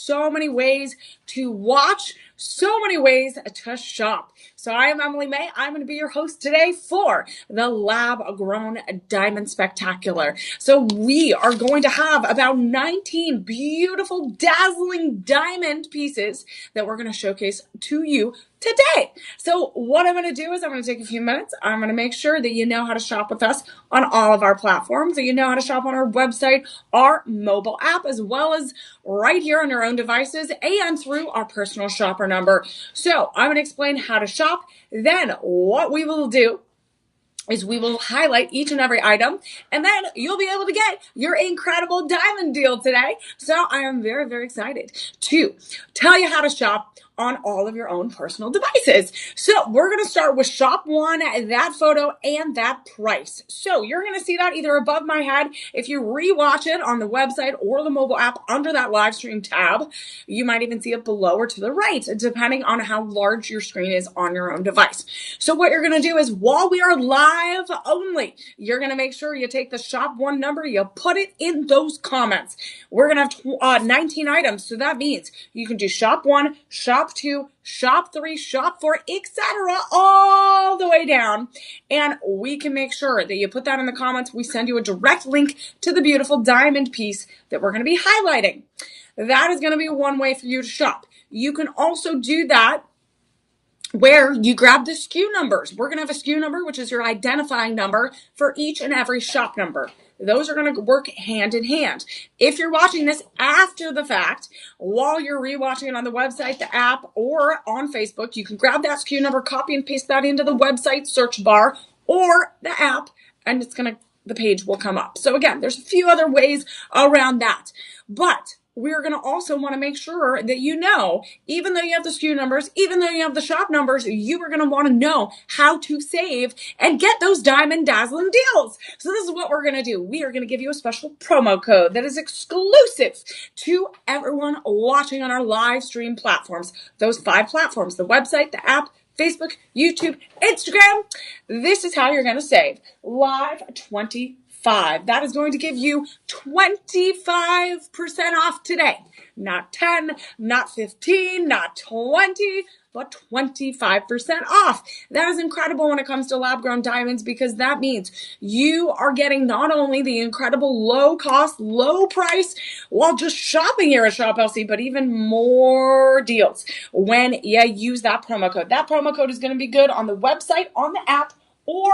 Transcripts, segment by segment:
so many ways to watch, so many ways to shop. So I am Emily Mae. I'm going to be your host today for the Lab Grown Diamond Spectacular. So we are going to have about 19 beautiful, dazzling diamond pieces that we're going to showcase to you today. So what I'm going to do is I'm going to take a few minutes. I'm going to make sure that you know how to shop with us on all of our platforms, that you know how to shop on our website, our mobile app, as well as right here on your own devices and through our personal shopper number. So I'm going to explain how to shop. Then what we will do is we will highlight each and every item, and then you'll be able to get your incredible diamond deal today. So I am very, very excited to tell you how to shop on all of your own personal devices. So we're going to start with shop one, that photo and that price. So you're going to see that either above my head. If you rewatch it on the website or the mobile app under that live stream tab, you might even see it below or to the right, depending on how large your screen is on your own device. So what you're going to do is, while we are live only, you're going to make sure you take the shop one number, you put it in those comments. We're going to have 19 items. So that means you can do shop one, shop two, shop three, shop four, etc., all the way down. And we can make sure that you put that in the comments. We send you a direct link to the beautiful diamond piece that we're going to be highlighting. That is going to be one way for you to shop. You can also do that where you grab the SKU numbers. We're going to have a SKU number, which is your identifying number for each and every shop number. Those are going to work hand in hand. If you're watching this after the fact, while you're rewatching it on the website, the app, or on Facebook, you can grab that SKU number, copy and paste that into the website search bar or the app, and the page will come up. So again, there's a few other ways around that. But we're going to also want to make sure that you know, even though you have the SKU numbers, even though you have the shop numbers, you are going to want to know how to save and get those diamond dazzling deals. So this is what we're going to do. We are going to give you a special promo code that is exclusive to everyone watching on our live stream platforms. Those 5 platforms, the website, the app, Facebook, YouTube, Instagram. This is how you're going to save. Live 25. That is going to give you 25% off today. Not 10, not 15, not 20, but 25% off. That is incredible when it comes to lab-grown diamonds, because that means you are getting not only the incredible low cost, low price while just shopping here at Shop LC, but even more deals when you use that promo code. That promo code is going to be good on the website, on the app, or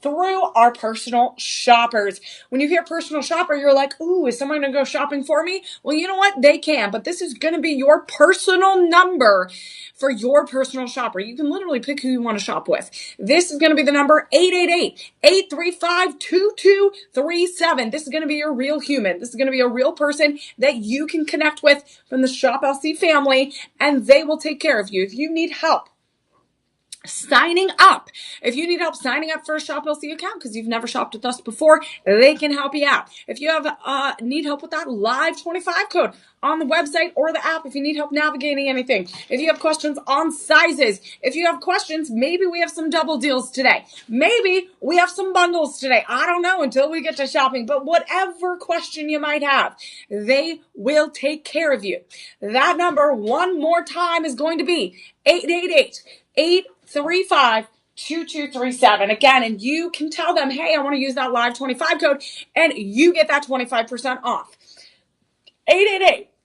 through our personal shoppers. When you hear personal shopper, you're like, ooh, is someone going to go shopping for me? Well, you know what? They can, but this is going to be your personal number for your personal shopper. You can literally pick who you want to shop with. This is going to be the number 888-835-2237. This is going to be your real human. This is going to be a real person that you can connect with from the Shop LC family, and they will take care of you. If you need help signing up, if you need help signing up for a Shop LC account because you've never shopped with us before, they can help you out. If you have need help with that live 25 code on the website or the app, if you need help navigating anything, if you have questions on sizes, if you have questions, maybe we have some double deals today, maybe we have some bundles today, I don't know until we get to shopping, but whatever question you might have, they will take care of you. That number one more time is going to be 888-835-2237. Again, and you can tell them, hey, I want to use that live 25 code, and you get that 25% off.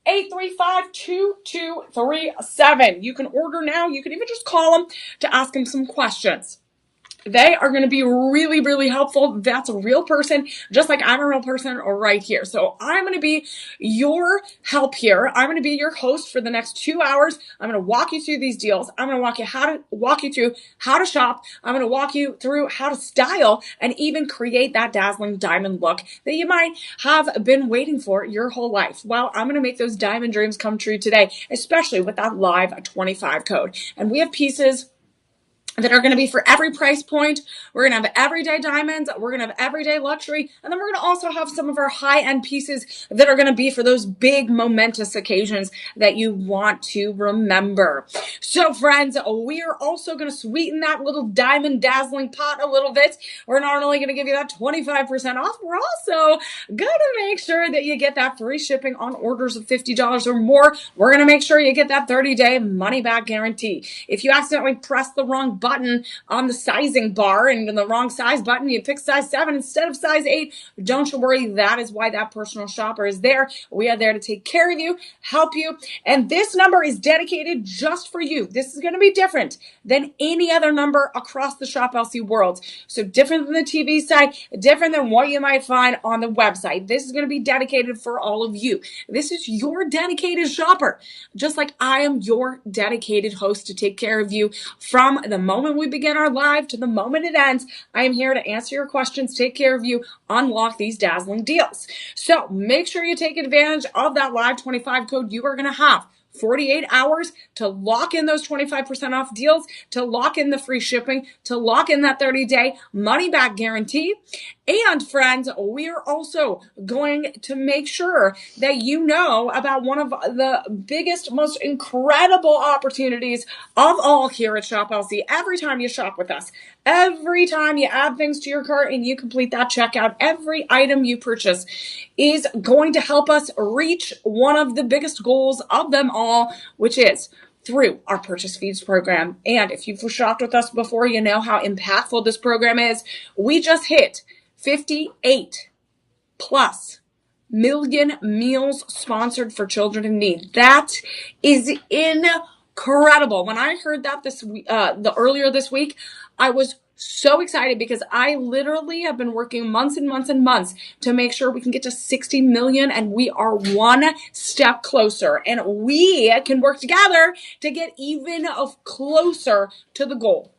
888-835-2237. You can order now. You can even just call them to ask them some questions. They are going to be really, really helpful. That's a real person, just like I'm a real person right here. So I'm going to be your help here. I'm going to be your host for the next 2 hours. I'm going to walk you through these deals. I'm going to walk you through how to shop. I'm going to walk you through how to style and even create that dazzling diamond look that you might have been waiting for your whole life. Well, I'm going to make those diamond dreams come true today, especially with that live 25 code. And we have pieces that are going to be for every price point. We're going to have everyday diamonds. We're going to have everyday luxury. And then we're going to also have some of our high-end pieces that are going to be for those big momentous occasions that you want to remember. So friends, we are also going to sweeten that little diamond dazzling pot a little bit. We're not only going to give you that 25% off, we're also going to make sure that you get that free shipping on orders of $50 or more. We're going to make sure you get that 30-day money-back guarantee. If you accidentally press the wrong button on the sizing bar and the wrong size button, you pick size 7 instead of size 8, don't you worry. That is why that personal shopper is there. We are there to take care of you, help you. And this number is dedicated just for you. This is going to be different than any other number across the Shop LC world. So different than the TV site, different than what you might find on the website. This is going to be dedicated for all of you. This is your dedicated shopper, just like I am your dedicated host to take care of you from the moment we begin our live to the moment it ends. I am here to answer your questions, take care of you, unlock these dazzling deals. So make sure you take advantage of that live 25 code. You are going to have 48 hours to lock in those 25% off deals, to lock in the free shipping, to lock in that 30-day money-back guarantee. And friends, we are also going to make sure that you know about one of the biggest, most incredible opportunities of all here at Shop LC. Every time you shop with us, every time you add things to your cart and you complete that checkout, every item you purchase is going to help us reach one of the biggest goals of them all, which is through our purchase feeds program. And if you've shopped with us before, you know how impactful this program is. We just hit 58 plus million meals sponsored for children in need. That is incredible. When I heard that earlier this week, I was so excited because I literally have been working months and months and months to make sure we can get to 60 million, and we are one step closer, and we can work together to get even closer to the goal.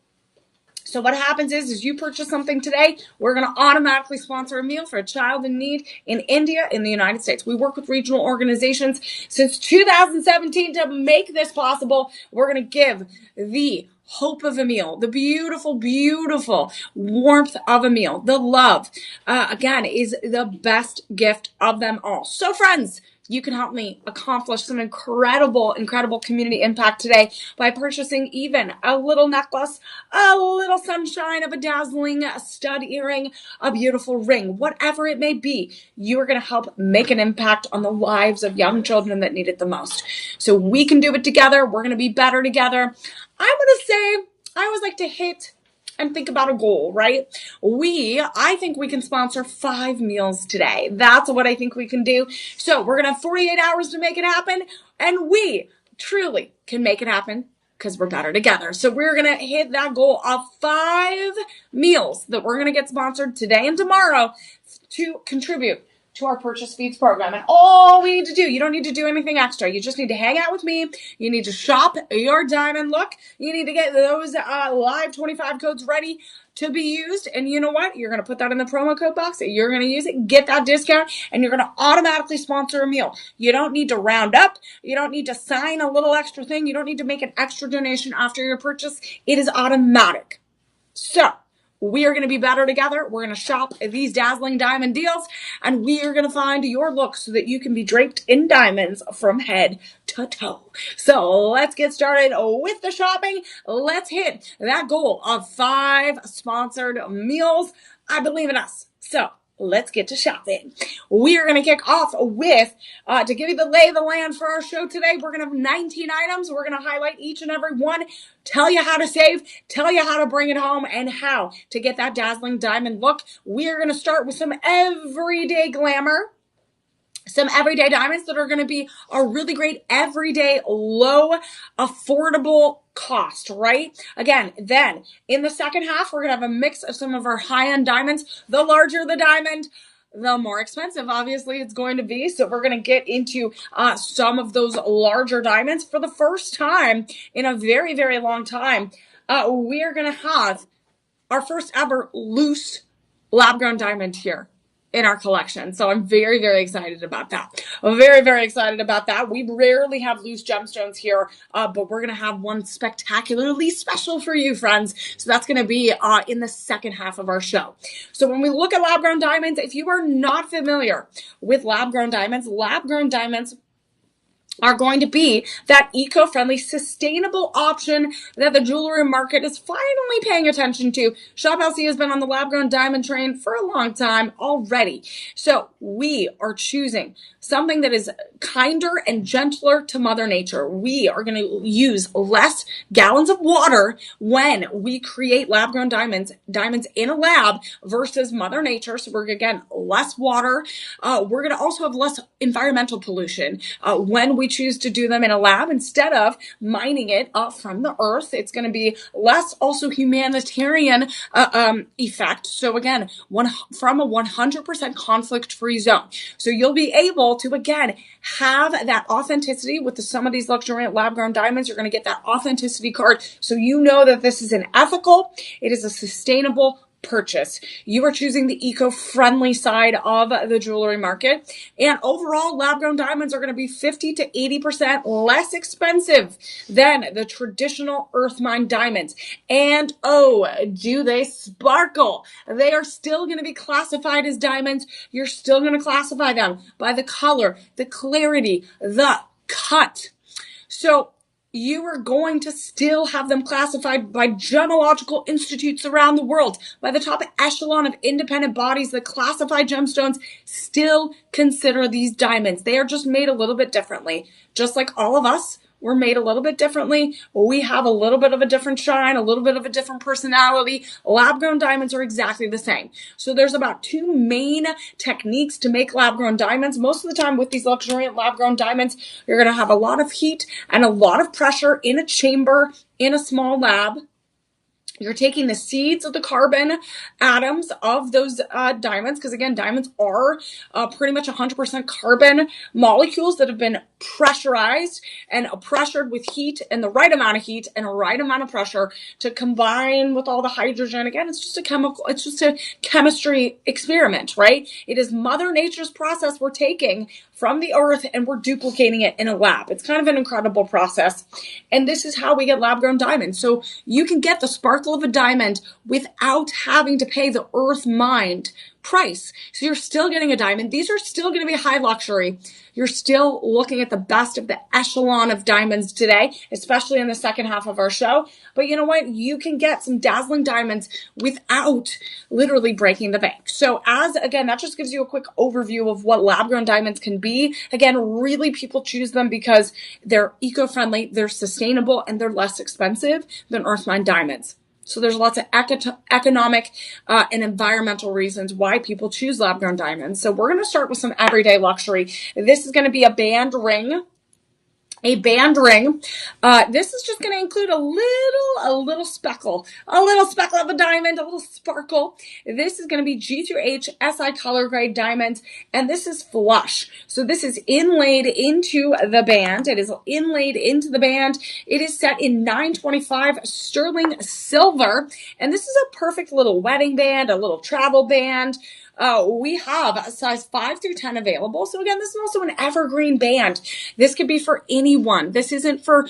So what happens is you purchase something today, we're going to automatically sponsor a meal for a child in need in India, in the United States. We work with regional organizations since 2017 to make this possible. We're going to give the hope of a meal, the beautiful, beautiful warmth of a meal, the love, again, is the best gift of them all. So friends, you can help me accomplish some incredible, incredible community impact today by purchasing even a little necklace, a little sunshine of a dazzling stud earring, a beautiful ring, whatever it may be. You are going to help make an impact on the lives of young children that need it the most. So we can do it together. We're going to be better together. I'm going to say I always like to hit and think about a goal, right? I think we can sponsor 5 meals today. That's what I think we can do. So we're going to have 48 hours to make it happen, and we truly can make it happen because we're better together. So we're going to hit that goal of 5 meals that we're going to get sponsored today and tomorrow to contribute to our purchase feeds program. And all we need to do, you don't need to do anything extra. You just need to hang out with me. You need to shop your diamond look. You need to get those live 25 codes ready to be used. And you know what? You're going to put that in the promo code box. You're going to use it, get that discount, and you're going to automatically sponsor a meal. You don't need to round up. You don't need to sign a little extra thing. You don't need to make an extra donation after your purchase. It is automatic. So we are going to be better together. We're going to shop these dazzling diamond deals, and we are going to find your look so that you can be draped in diamonds from head to toe. So let's get started with the shopping. Let's hit that goal of 5 sponsored meals. I believe in us. So let's get to shopping. We are going to kick off with, to give you the lay of the land for our show today, we're going to have 19 items. We're going to highlight each and every one, tell you how to save, tell you how to bring it home, and how to get that dazzling diamond look. We are going to start with some everyday glamour. Some everyday diamonds that are going to be a really great everyday, low, affordable cost, right? Again, then in the second half, we're going to have a mix of some of our high-end diamonds. The larger the diamond, the more expensive, obviously, it's going to be. So we're going to get into some of those larger diamonds. For the first time in a very, very long time, we are going to have our first ever loose lab-grown diamond here in our collection. So I'm very, very excited about that. I'm very, very excited about that. We rarely have loose gemstones here, but we're going to have one spectacularly special for you, friends. So that's going to be in the second half of our show. So when we look at lab-grown diamonds, if you are not familiar with lab-grown diamonds are going to be that eco-friendly, sustainable option that the jewelry market is finally paying attention to. Shop LC has been on the lab-grown diamond train for a long time already. So we are choosing something that is kinder and gentler to Mother Nature. We are going to use less gallons of water when we create lab-grown diamonds in a lab versus Mother Nature. So we're, again, less water. We're going to also have less environmental pollution when we choose to do them in a lab instead of mining it from the earth. It's going to be less also humanitarian effect. So again, from a 100% conflict-free zone. So you'll be able to, again, have that authenticity with some of these luxuriant lab-grown diamonds. You're going to get that authenticity card. So you know that this is an ethical, it is a sustainable purchase. You are choosing the eco-friendly side of the jewelry market. And overall, lab-grown diamonds are going to be 50 to 80% less expensive than the traditional earth mine diamonds. And oh, do they sparkle? They are still going to be classified as diamonds. You're still going to classify them by the color, the clarity, the cut. So you are going to still have them classified by gemological institutes around the world, by the top echelon of independent bodies that classify gemstones, still consider these diamonds. They are just made a little bit differently. Just like all of us, we're made a little bit differently. We have a little bit of a different shine, a little bit of a different personality. Lab-grown diamonds are exactly the same. So there's about two main techniques to make lab-grown diamonds. Most of the time with these luxuriant lab-grown diamonds, you're going to have a lot of heat and a lot of pressure in a chamber in a small lab. You're taking the seeds of the carbon atoms of those diamonds, because again, diamonds are pretty much 100% carbon molecules that have been pressurized and pressured with heat and the right amount of heat and a right amount of pressure to combine with all the hydrogen. Again, it's just a chemistry experiment, right? It is Mother Nature's process we're taking from the earth and we're duplicating it in a lab. It's kind of an incredible process. And this is how we get lab-grown diamonds. So you can get the sparkle of a diamond without having to pay the earth mined price. So you're still getting a diamond. These are still going to be high luxury. You're still looking at the best of the echelon of diamonds today, especially in the second half of our show. But you know what? You can get some dazzling diamonds without literally breaking the bank. So again, that just gives you a quick overview of what lab-grown diamonds can be. Again, really people choose them because they're eco-friendly, they're sustainable, and they're less expensive than earth mine diamonds. So there's lots of economic and environmental reasons why people choose lab-grown diamonds. So we're going to start with some everyday luxury. This is going to be a band ring. This is just going to include a little speckle of a diamond, a little sparkle. This is going to be G2H SI color grade diamonds, and this is flush. So this is inlaid into the band. It is inlaid into the band. It is set in 925 sterling silver, and this is a perfect little wedding band, a little travel band. We have a size 5 through 10 available. So again, this is also an evergreen band. This could be for anyone. This isn't for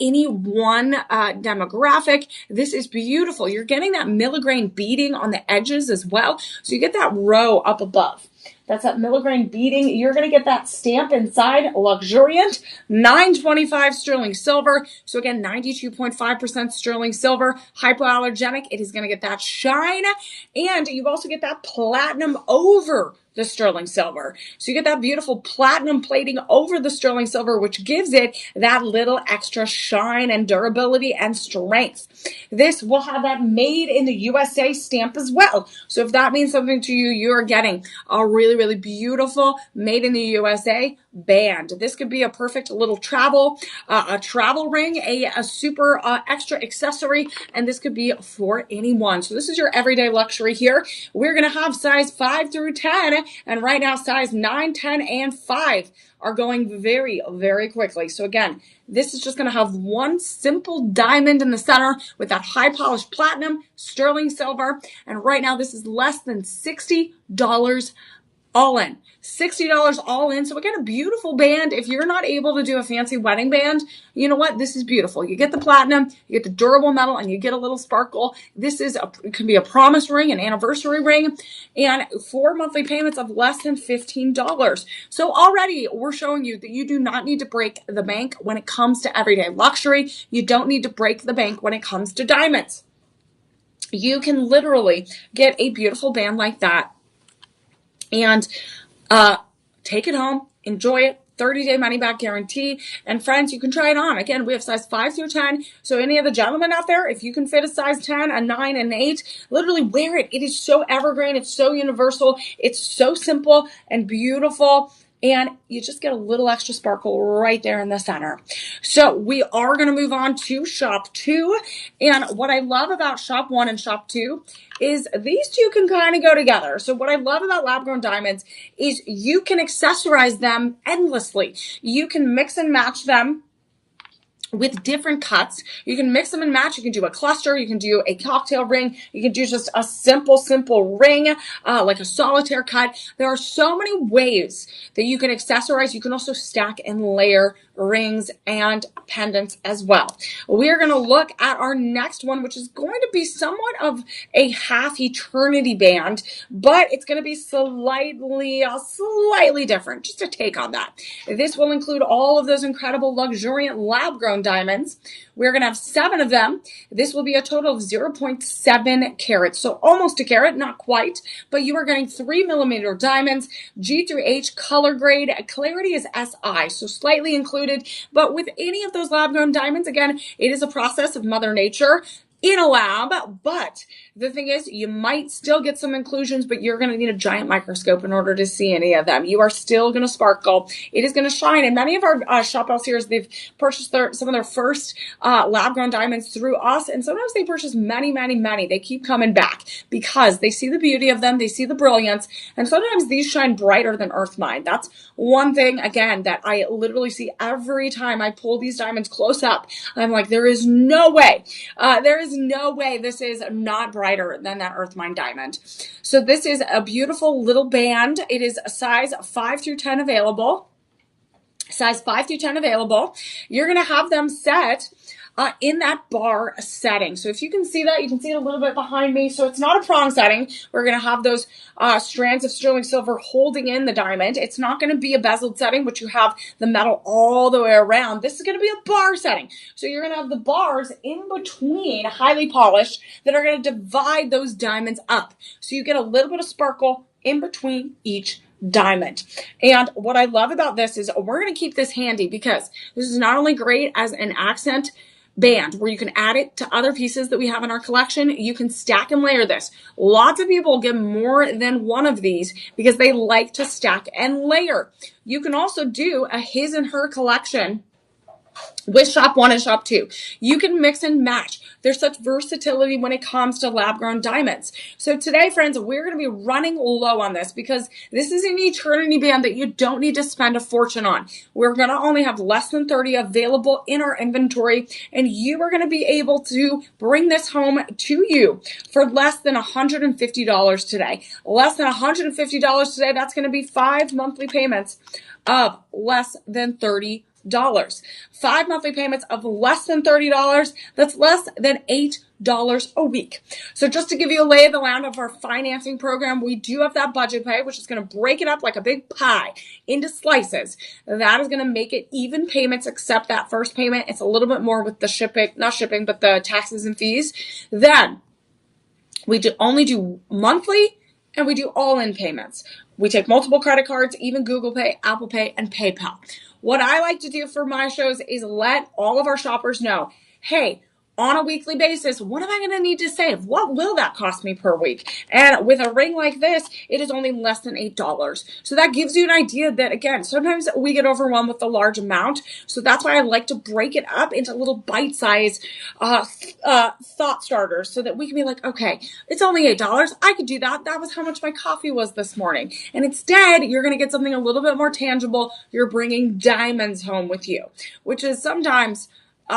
any one demographic. This is beautiful. You're getting that milligrain beading on the edges as well. So you get that row up above. That's that milligrain beading. You're going to get that stamp inside, luxuriant, 925 sterling silver. So again, 92.5% sterling silver, hypoallergenic. It is going to get that shine. And you also get that platinum over the sterling silver. So you get that beautiful platinum plating over the sterling silver, which gives it that little extra shine and durability and strength. This will have that made in the USA stamp as well. So if that means something to you, you're getting a really, really beautiful made in the USA band. This could be a perfect little travel ring, a super extra accessory, and this could be for anyone. So this is your everyday luxury here. We're going to have size 5 through 10, and right now size 9, 10, and 5 are going very, very quickly. So again, this is just going to have one simple diamond in the center with that high polished platinum, sterling silver, and right now this is less than $60 all in. $60 all in. So again, a beautiful band. If you're not able to do a fancy wedding band, you know what? This is beautiful. You get the platinum, you get the durable metal, and you get a little sparkle. It can be a promise ring, an anniversary ring, and 4 monthly payments of less than $15. So already we're showing you that you do not need to break the bank when it comes to everyday luxury. You don't need to break the bank when it comes to diamonds. You can literally get a beautiful band like that and take it home, enjoy it, 30-day money-back guarantee. And friends, you can try it on. Again, we have size 5 through 10. So any of the gentlemen out there, if you can fit a size 10, a 9, and 8, literally wear it. It is so evergreen. It's so universal. It's so simple and beautiful. And you just get a little extra sparkle right there in the center. So we are going to move on to shop 2. And what I love about shop 1 and shop 2 is these two can kind of go together. So what I love about lab-grown diamonds is you can accessorize them endlessly. You can mix and match them with different cuts. You can mix them and match. You can do a cluster. You can do a cocktail ring. You can do just a simple ring, like a solitaire cut. There are so many ways that you can accessorize. You can also stack and layer rings and pendants as well. We are going to look at our next one, which is going to be somewhat of a half eternity band, but it's going to be slightly different, just a take on that. This will include all of those incredible luxuriant lab-grown diamonds. We're going to have 7 of them. This will be a total of 0.7 carats. So almost a carat, not quite, but you are getting 3mm diamonds, G through H color grade. Clarity is SI, so slightly included. But with any of those lab-grown diamonds, again, it is a process of Mother Nature in a lab, but the thing is, you might still get some inclusions, but you're going to need a giant microscope in order to see any of them. You are still going to sparkle. It is going to shine. And many of our Shop L series, they've purchased some of their first lab-grown diamonds through us, and sometimes they purchase many. They keep coming back because they see the beauty of them, they see the brilliance, and sometimes these shine brighter than Earth Mine. That's one thing, again, that I literally see every time I pull these diamonds close up. I'm like, there is no way. This is not brighter than that Earth Mine diamond. So this is a beautiful little band. It is a size 5 through 10 available. Size 5 through 10 available. You're going to have them set in that bar setting. So if you can see that, you can see it a little bit behind me. So it's not a prong setting. We're going to have those strands of sterling silver holding in the diamond. It's not going to be a bezeled setting, but you have the metal all the way around. This is going to be a bar setting. So you're going to have the bars in between, highly polished, that are going to divide those diamonds up. So you get a little bit of sparkle in between each diamond. And what I love about this is we're going to keep this handy because this is not only great as an accent band where you can add it to other pieces that we have in our collection. You can stack and layer this. Lots of people get more than one of these because they like to stack and layer. You can also do a his and her collection with shop 1 and shop 2. You can mix and match. There's such versatility when it comes to lab-grown diamonds. So today, friends, we're going to be running low on this because this is an eternity band that you don't need to spend a fortune on. We're going to only have less than 30 available in our inventory, and you are going to be able to bring this home to you for less than $150 today. Less than $150 today, that's going to be 5 monthly payments of less than $30. 5 monthly payments of less than $30. That's less than $8 a week. So just to give you a lay of the land of our financing program, we do have that budget pay, which is going to break it up like a big pie into slices. That is going to make it even payments except that first payment. It's a little bit more with the not shipping, but the taxes and fees. Then we only do monthly and we do all-in payments. We take multiple credit cards, even Google Pay, Apple Pay, and PayPal. What I like to do for my shows is let all of our shoppers know, hey, on a weekly basis, what am I going to need to save? What will that cost me per week? And with a ring like this, it is only less than $8. So that gives you an idea that, again, sometimes we get overwhelmed with the large amount. So that's why I like to break it up into little bite-sized thought starters so that we can be like, okay, it's only $8. I could do that. That was how much my coffee was this morning. And instead, you're going to get something a little bit more tangible. You're bringing diamonds home with you, which is sometimes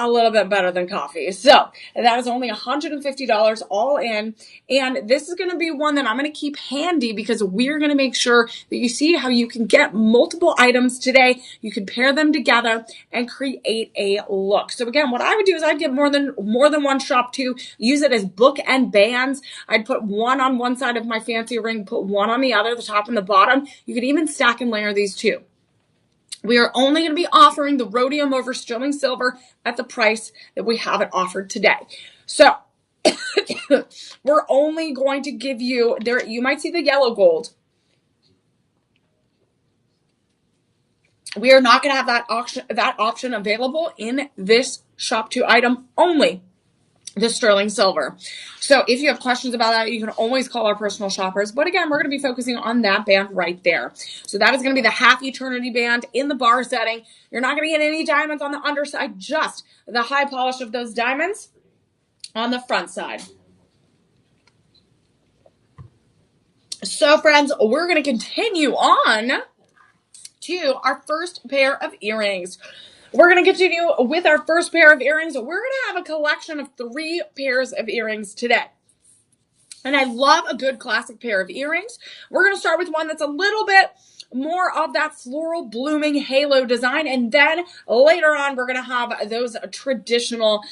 a little bit better than coffee. So that is only $150 all in. And this is going to be one that I'm going to keep handy because we're going to make sure that you see how you can get multiple items today. You can pair them together and create a look. So again, what I would do is I'd get more than one shop too. Use it as book and bands. I'd put one on one side of my fancy ring, put one on the other, the top and the bottom. You could even stack and layer these two. We are only going to be offering the rhodium over sterling silver at the price that we have it offered today. So we're only going to give you there. You might see the yellow gold. We are not going to have that option available in this shop to item, only the sterling silver. So if you have questions about that, you can always call our personal shoppers. But again, we're going to be focusing on that band right there. So that is going to be the half eternity band in the bar setting. You're not going to get any diamonds on the underside, just the high polish of those diamonds on the front side. So friends, we're going to continue on to our first pair of earrings. We're going to continue with our first pair of earrings. We're going to have a collection of 3 pairs of earrings today. And I love a good classic pair of earrings. We're going to start with one that's a little bit more of that floral blooming halo design. And then later on, we're going to have those traditional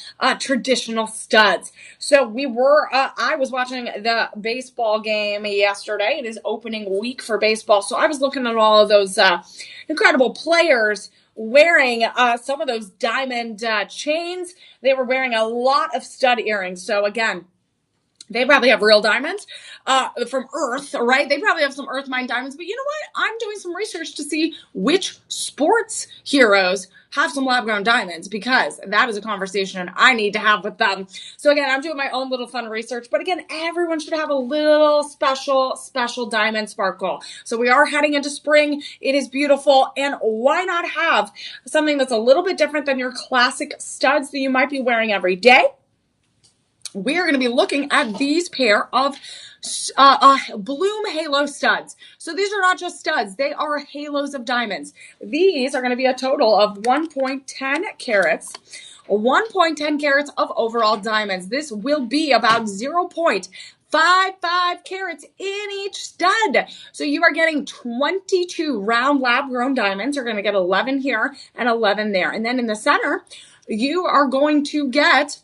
studs. So I was watching the baseball game yesterday. It is opening week for baseball. So I was looking at all of those incredible players wearing some of those diamond chains. They were wearing a lot of stud earrings. So again, they probably have real diamonds from Earth, right? They probably have some Earth mine diamonds. But you know what? I'm doing some research to see which sports heroes have some lab-grown diamonds, because that is a conversation I need to have with them. So again, I'm doing my own little fun research. But again, everyone should have a little special diamond sparkle. So we are heading into spring. It is beautiful. And why not have something that's a little bit different than your classic studs that you might be wearing every day? We are going to be looking at these pair of Bloom Halo studs. So these are not just studs. They are halos of diamonds. These are going to be a total of 1.10 carats. 1.10 carats of overall diamonds. This will be about 0.55 carats in each stud. So you are getting 22 round lab-grown diamonds. You're going to get 11 here and 11 there. And then in the center, you are going to get...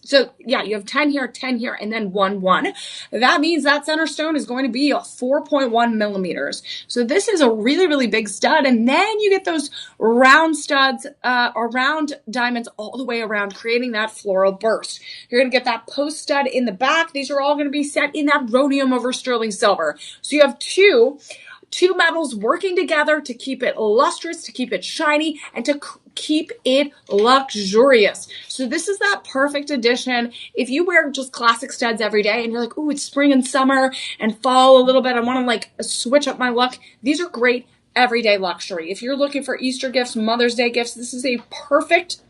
So yeah, you have 10 here, and then 1. That means that center stone is going to be 4.1 millimeters. So this is a really, really big stud. And then you get those round studs, or round diamonds all the way around, creating that floral burst. You're going to get that post stud in the back. These are all going to be set in that rhodium over sterling silver. So you have two metals working together to keep it lustrous, to keep it shiny, and to keep it luxurious. So this is that perfect addition. If you wear just classic studs every day and you're like, ooh, it's spring and summer and fall a little bit, I want to like switch up my look. These are great everyday luxury. If you're looking for Easter gifts, Mother's Day gifts, this is a perfect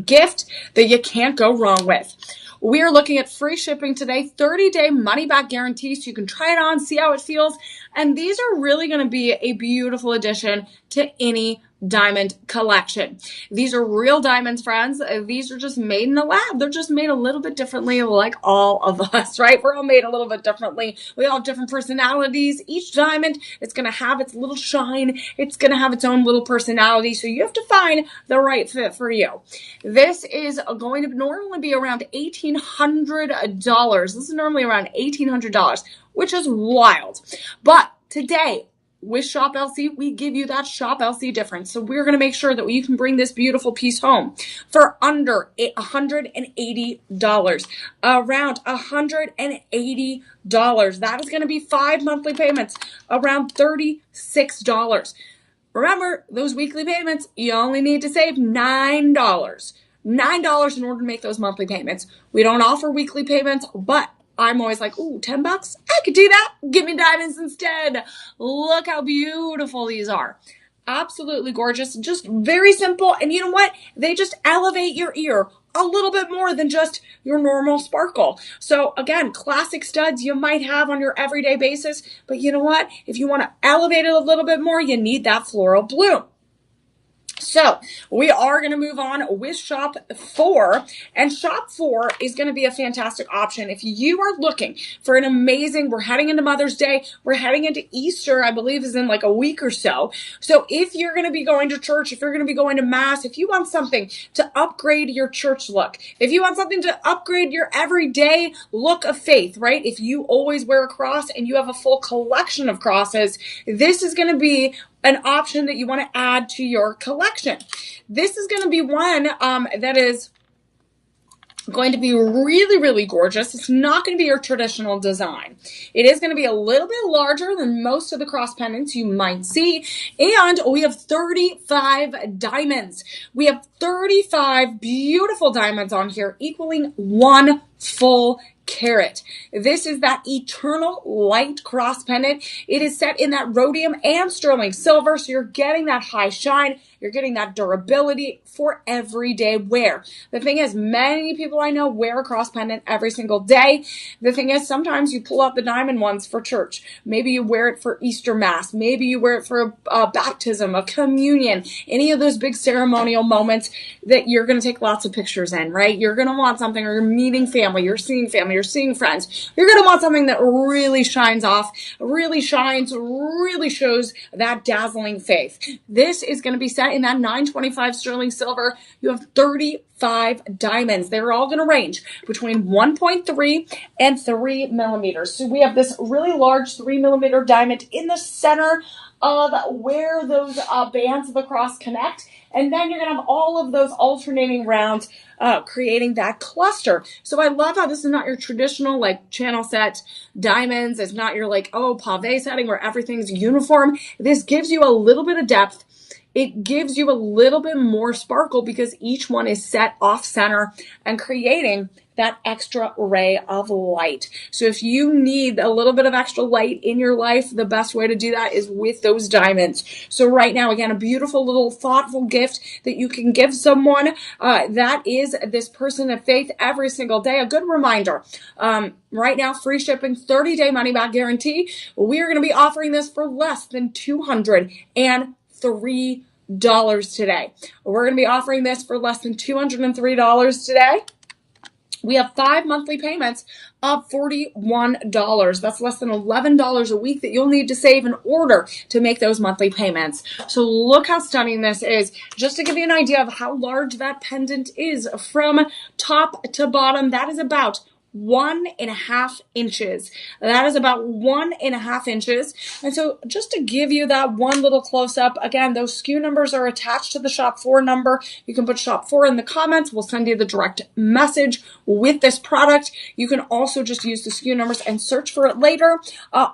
gift that you can't go wrong with. We are looking at free shipping today, 30-day money-back guarantee, so you can try it on, see how it feels. And these are really going to be a beautiful addition to any diamond collection. These are real diamonds, friends. These are just made in the lab. They're just made a little bit differently, like all of us, right? We're all made a little bit differently. We all have different personalities. Each diamond is going to have its little shine. It's going to have its own little personality. So you have to find the right fit for you. This is going to normally be around $1,800. This is normally around $1,800, which is wild. But today, with Shop LC, we give you that Shop LC difference. So we're going to make sure that you can bring this beautiful piece home for under $180. Around $180. That is going to be 5 monthly payments, around $36. Remember, those weekly payments, you only need to save $9. $9 in order to make those monthly payments. We don't offer weekly payments, but I'm always like, ooh, $10? I could do that. Give me diamonds instead. Look how beautiful these are. Absolutely gorgeous. Just very simple. And you know what? They just elevate your ear a little bit more than just your normal sparkle. So again, classic studs you might have on your everyday basis. But you know what? If you want to elevate it a little bit more, you need that floral bloom. So we are going to move on with shop 4, and shop 4 is going to be a fantastic option if you are looking for an amazing, we're heading into Mother's Day, we're heading into Easter, I believe is in like a week or so. So if you're going to be going to church, if you're going to be going to mass, if you want something to upgrade your church look, if you want something to upgrade your everyday look of faith, right? If you always wear a cross and you have a full collection of crosses, this is going to be an option that you want to add to your collection. This is going to be one that is going to be really, really gorgeous. It's not going to be your traditional design. It is going to be a little bit larger than most of the cross pendants you might see. And we have 35 diamonds. We have 35 beautiful diamonds on here, equaling 1 full carat. This is that eternal light cross pendant. It is set in that rhodium and sterling silver, so you're getting that high shine. You're getting that durability for everyday wear. The thing is, many people I know wear a cross pendant every single day. The thing is, sometimes you pull out the diamond ones for church. Maybe you wear it for Easter Mass. Maybe you wear it for a baptism, a communion, any of those big ceremonial moments that you're going to take lots of pictures in, right? You're going to want something, or you're meeting family, you're seeing friends. You're going to want something that really shines off, really shines, really shows that dazzling faith. This is going to be set in that 925 sterling silver. You have 35 diamonds. They're all going to range between 1.3 and 3 millimeters. So we have this really large 3 millimeter diamond in the center of where those bands of the cross connect. And then you're going to have all of those alternating rounds creating that cluster. So I love how this is not your traditional like channel set diamonds. It's not your like, pave setting where everything's uniform. This gives you a little bit of depth. It gives you a little bit more sparkle because each one is set off center and creating that extra ray of light. So if you need a little bit of extra light in your life, the best way to do that is with those diamonds. So right now, again, a beautiful little thoughtful gift that you can give someone that is this person of faith every single day. A good reminder. Right now, free shipping, 30-day money-back guarantee. We are going to be offering this for less than $203 today. We're going to be offering this for less than $203 today. We have 5 monthly payments of $41. That's less than $11 a week that you'll need to save in order to make those monthly payments. So look how stunning this is. Just to give you an idea of how large that pendant is from top to bottom, that is about 1.5 inches. That is about 1.5 inches. And so just to give you that one little close up, again, those SKU numbers are attached to the shop 4 number. You can put shop 4 in the comments. We'll send you the direct message with this product. You can also just use the SKU numbers and search for it later,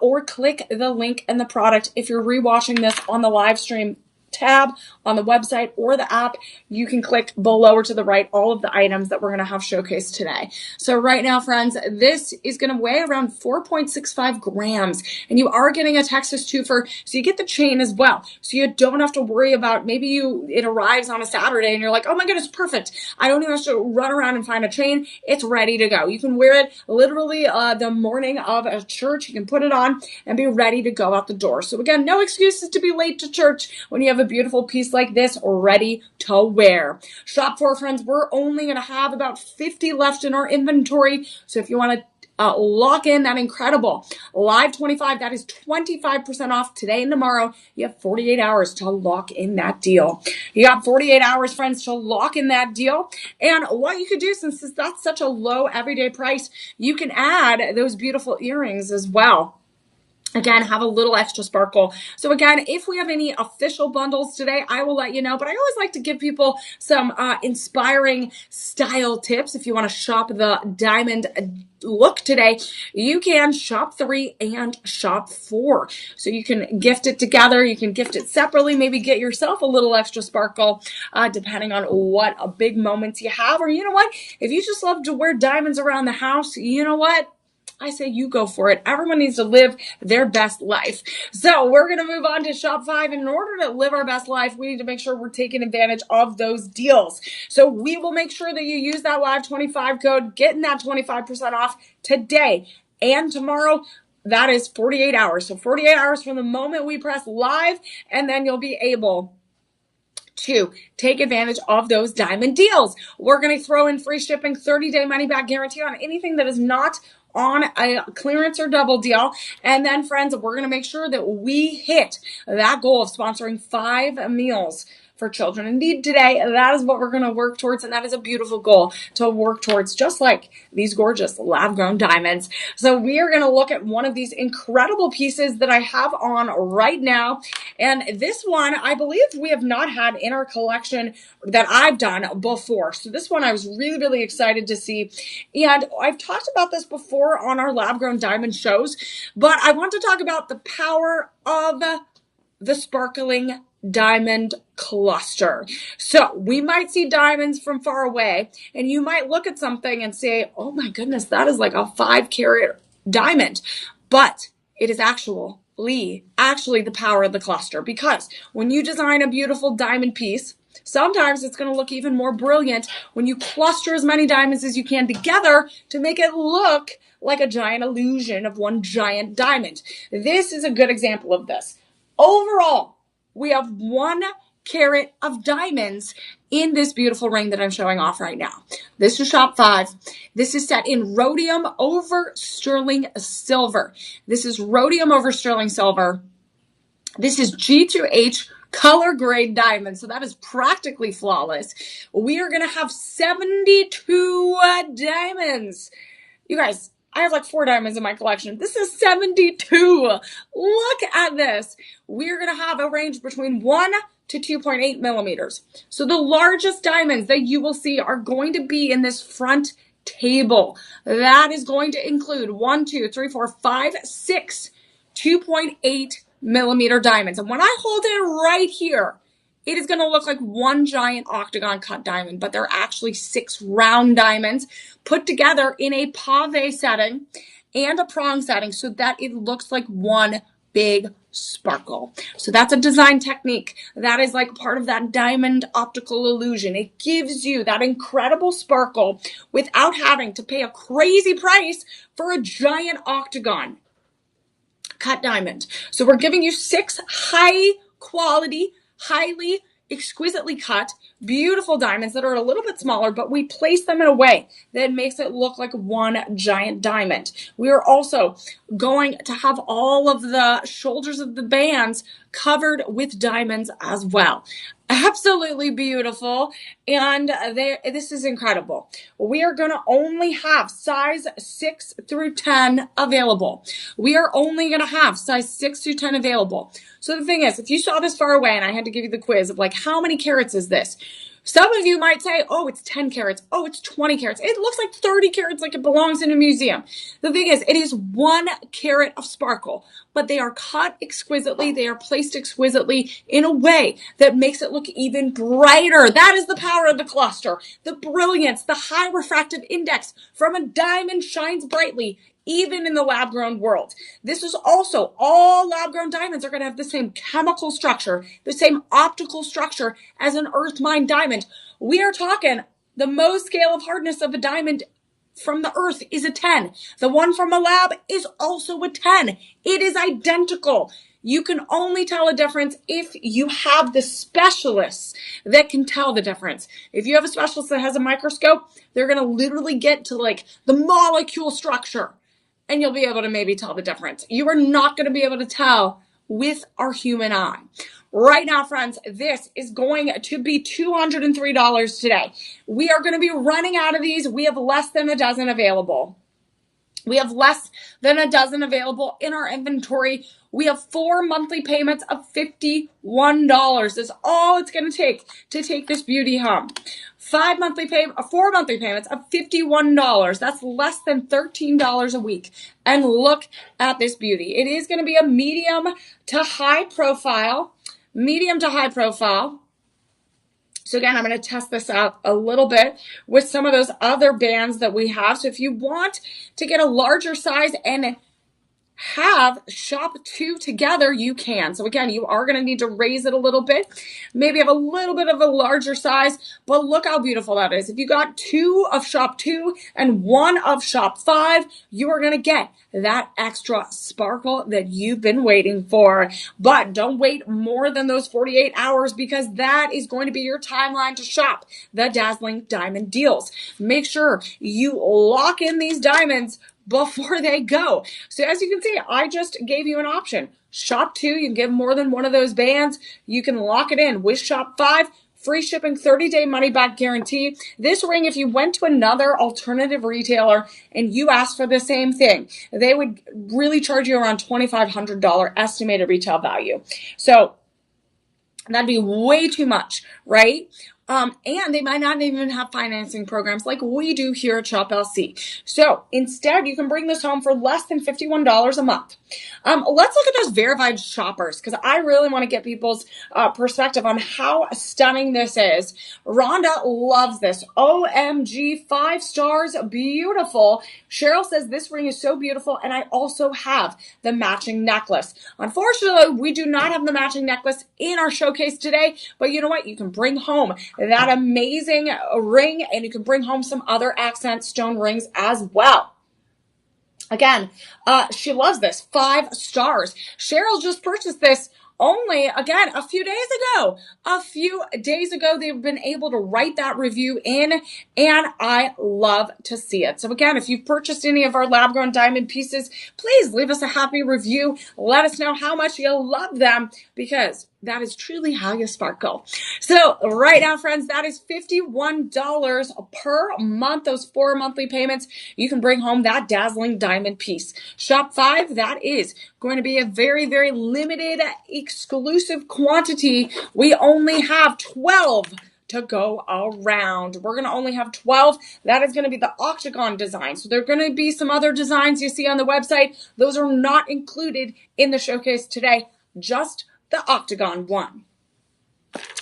or click the link in the product. If you're rewatching this on the live stream tab on the website or the app, you can click below or to the right all of the items that we're going to have showcased today. So right now, friends, this is going to weigh around 4.65 grams, and you are getting a Texas twofer, so you get the chain as well. So you don't have to worry about maybe it arrives on a Saturday and you're like, oh my goodness, perfect. I don't even have to run around and find a chain. It's ready to go. You can wear it literally the morning of a church. You can put it on and be ready to go out the door. So again, no excuses to be late to church when you have a beautiful piece like this ready to wear. Shop 4, friends, we're only going to have about 50 left in our inventory. So if you want to lock in that incredible live 25, that is 25% off today and tomorrow. You have 48 hours to lock in that deal. You got 48 hours, friends, to lock in that deal. And what you could do, since that's such a low everyday price, you can add those beautiful earrings as well. Again, have a little extra sparkle. So again, if we have any official bundles today, I will let you know. But I always like to give people some inspiring style tips. If you want to shop the diamond look today, you can shop 3 and shop 4. So you can gift it together. You can gift it separately. Maybe get yourself a little extra sparkle, depending on what big moments you have. Or you know what? If you just love to wear diamonds around the house, you know what? I say you go for it. Everyone needs to live their best life. So we're going to move on to shop 5. And in order to live our best life, we need to make sure we're taking advantage of those deals. So we will make sure that you use that live 25 code, getting that 25% off today and tomorrow. That is 48 hours. So 48 hours from the moment we press live, and then you'll be able to take advantage of those diamond deals. We're going to throw in free shipping, 30-day money-back guarantee on anything that is not on a clearance or double deal. And then, friends, we're going to make sure that we hit that goal of sponsoring 5 meals for children in need today. That is what we're going to work towards, and that is a beautiful goal to work towards, just like these gorgeous lab-grown diamonds. So we are going to look at one of these incredible pieces that I have on right now, and this one I believe we have not had in our collection that I've done before. So this one I was really, really excited to see, and I've talked about this before on our lab-grown diamond shows, but I want to talk about the power of the sparkling diamond cluster. So we might see diamonds from far away, and you might look at something and say, oh my goodness, that is like a 5-carat diamond. But it is actually the power of the cluster, because when you design a beautiful diamond piece, sometimes it's going to look even more brilliant when you cluster as many diamonds as you can together to make it look like a giant illusion of one giant diamond. This is a good example of this. Overall, we have 1 carat of diamonds in this beautiful ring that I'm showing off right now. This is shop 5. This is set in rhodium over sterling silver. This is rhodium over sterling silver. This is G through H color grade diamond, so that is practically flawless. We are going to have 72 diamonds. You guys, I have like 4 diamonds in my collection. This is 72. Look at this. We're going to have a range between 1 to 2.8 millimeters. So the largest diamonds that you will see are going to be in this front table. That is going to include 1, 2, 3, 4, 5, 6 2.8 millimeter diamonds. And when I hold it right here, it is going to look like one giant octagon cut diamond, but they're actually 6 round diamonds put together in a pave setting and a prong setting so that it looks like one big sparkle. So that's a design technique. That is like part of that diamond optical illusion. It gives you that incredible sparkle without having to pay a crazy price for a giant octagon cut diamond. So we're giving you 6 high quality, highly exquisitely cut, beautiful diamonds that are a little bit smaller, but we place them in a way that makes it look like one giant diamond. We are also going to have all of the shoulders of the bands covered with diamonds as well. Absolutely beautiful. And this is incredible. We are going to only have size 6 through 10 available. We are only going to have size 6 through 10 available. So the thing is, if you saw this far away and I had to give you the quiz of like, how many carats is this? Some of you might say, oh, it's 10 carats. Oh, it's 20 carats. It looks like 30 carats, like it belongs in a museum. The thing is, it is 1 carat of sparkle, but they are cut exquisitely. They are placed exquisitely in a way that makes it look even brighter. That is the power of the cluster. The brilliance, the high refractive index from a diamond shines brightly, even in the lab-grown world. This is also, all lab-grown diamonds are going to have the same chemical structure, the same optical structure as an earth mine diamond. We are talking the Mohs scale of hardness of a diamond from the earth is a 10. The one from a lab is also a 10. It is identical. You can only tell a difference if you have the specialists that can tell the difference. If you have a specialist that has a microscope, they're going to literally get to like the molecule structure, and you'll be able to maybe tell the difference. You are not going to be able to tell with our human eye. Right now, friends, this is going to be $203 today. We are going to be running out of these. We have less than a dozen available. We have less than a dozen available in our inventory. We have 4 monthly payments of $51. That's all it's going to take this beauty home. 4 monthly payments of $51. That's less than $13 a week. And look at this beauty. It is going to be a medium to high profile. So again, I'm going to test this out a little bit with some of those other bands that we have. So if you want to get a larger size and have shop two together, you can. So again, you are going to need to raise it a little bit, maybe have a little bit of a larger size, but look how beautiful that is. If you got two of shop two and one of shop five, you are going to get that extra sparkle that you've been waiting for. But don't wait more than those 48 hours, because that is going to be your timeline to shop the dazzling diamond deals. Make sure you lock in these diamonds before they go. So as you can see, I just gave you an option. Shop two, you can give more than one of those bands. You can lock it in with shop five. Free shipping, 30-day money-back guarantee. This ring, if you went to another alternative retailer and you asked for the same thing, they would really charge you around $2,500 estimated retail value. So that'd be way too much, right? And they might not even have financing programs like we do here at Shop LC. So instead, you can bring this home for less than $51 a month. Let's look at those verified shoppers, because I really want to get people's perspective on how stunning this is. Rhonda loves this. OMG, 5 stars, beautiful. Cheryl says this ring is so beautiful, and I also have the matching necklace. Unfortunately, we do not have the matching necklace in our showcase today, but you know what? You can bring home that amazing ring, and you can bring home some other accent stone rings as well. Again, she loves this. 5 stars. Cheryl just purchased this only, again, a few days ago. They've been able to write that review in, and I love to see it. So again, if you've purchased any of our lab-grown diamond pieces, please leave us a happy review. Let us know how much you love them, because that is truly how you sparkle. So right now, friends, that is $51 per month. Those 4 monthly payments, you can bring home that dazzling diamond piece. Shop 5, that is going to be a very, very limited exclusive quantity. We only have 12 to go around. We're going to only have 12. That is going to be the octagon design. So there are going to be some other designs you see on the website. Those are not included in the showcase today, just the octagon one.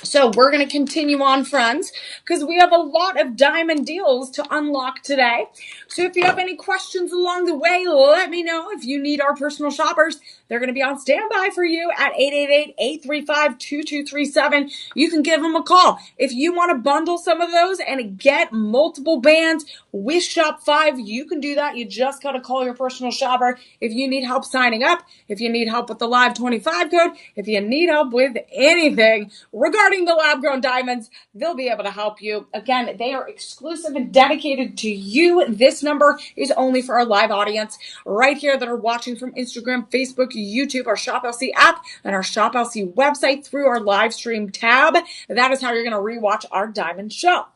So we're going to continue on, friends, because we have a lot of diamond deals to unlock today. So if you have any questions along the way, let me know. If you need our personal shoppers, they're going to be on standby for you at 888-835-2237. You can give them a call. If you want to bundle some of those and get multiple bands with Shop 5, you can do that. You just got to call your personal shopper. If you need help signing up, if you need help with the Live 25 code, if you need help with anything regarding the lab-grown diamonds, they'll be able to help you. Again, they are exclusive and dedicated to you. This number is only for our live audience right here that are watching from Instagram, Facebook, YouTube, our Shop LC app, and our Shop LC website through our live stream tab. That is how you're going to rewatch our diamond show.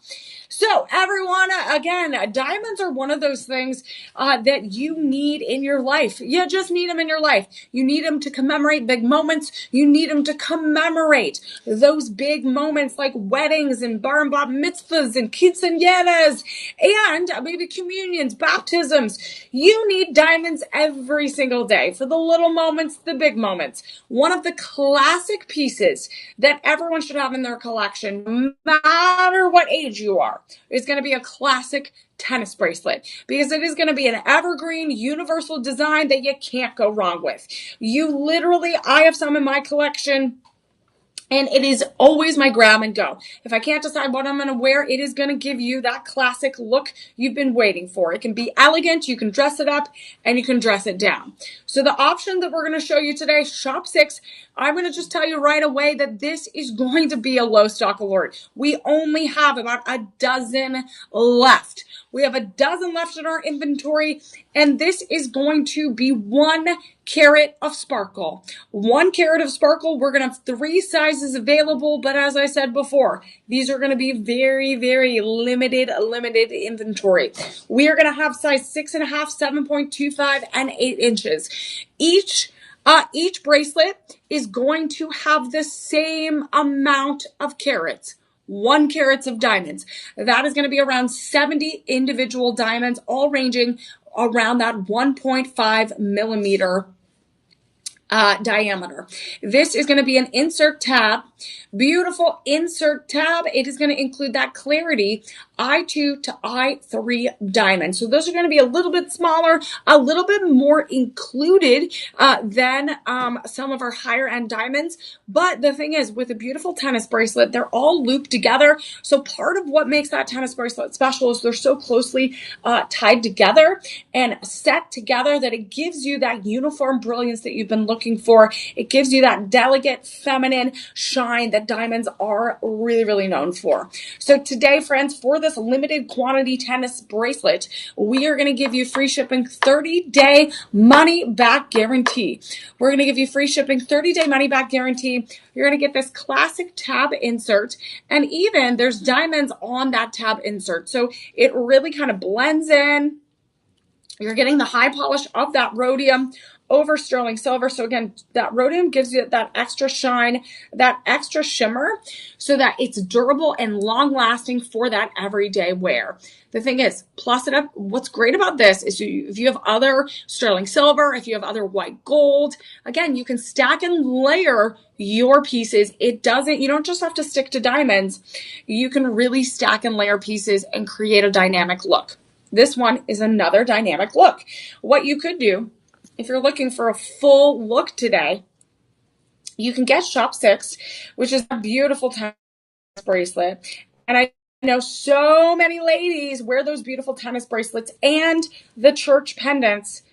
So everyone, again, diamonds are one of those things that you need in your life. You just need them in your life. You need them to commemorate big moments. You need them to commemorate those big moments like weddings and bar and bat mitzvahs and quinceañeras and baby communions, baptisms. You need diamonds every single day for the little moments, the big moments. One of the classic pieces that everyone should have in their collection, no matter what age you are, is going to be a classic tennis bracelet, because it is going to be an evergreen universal design that you can't go wrong with. I have some in my collection, and it is always my grab and go. If I can't decide what I'm going to wear, it is going to give you that classic look you've been waiting for. It can be elegant, you can dress it up, and you can dress it down. So the option that we're going to show you today, Shop 6, I'm going to just tell you right away that this is going to be a low stock alert. We only have about a dozen left. We have a dozen left in our inventory, and this is going to be 1 carat of sparkle. 1 carat of sparkle. We're going to have 3 sizes available, but as I said before, these are going to be very, very limited inventory. We are going to have size 6.5, 7.25, and 8 inches. Each bracelet is going to have the same amount of carats. 1 carat of diamonds. That is going to be around 70 individual diamonds, all ranging around that 1.5 millimeter diameter. This is going to be an insert tab, beautiful insert tab. It is going to include that clarity I2 to I3 diamond. So those are going to be a little bit smaller, a little bit more included than some of our higher end diamonds. But the thing is, with a beautiful tennis bracelet, they're all looped together. So part of what makes that tennis bracelet special is they're so closely tied together and set together that it gives you that uniform brilliance that you've been looking for. It gives you that delicate, feminine shine that diamonds are really, really known for. So today, friends, for this limited quantity tennis bracelet, we are going to give you free shipping, 30-day money back guarantee. We're going to give you free shipping, 30-day money back guarantee. You're going to get this classic tab insert, and even there's diamonds on that tab insert. So it really kind of blends in. You're getting the high polish of that rhodium over sterling silver. So again, that rhodium gives you that extra shine, that extra shimmer, so that it's durable and long lasting for that everyday wear. The thing is, plus it up. What's great about this is if you have other sterling silver, if you have other white gold, again, you can stack and layer your pieces. You don't just have to stick to diamonds. You can really stack and layer pieces and create a dynamic look. This one is another dynamic look. What you could do, if you're looking for a full look today, you can get Shop 6, which is a beautiful tennis bracelet. And I know so many ladies wear those beautiful tennis bracelets and the church pendants,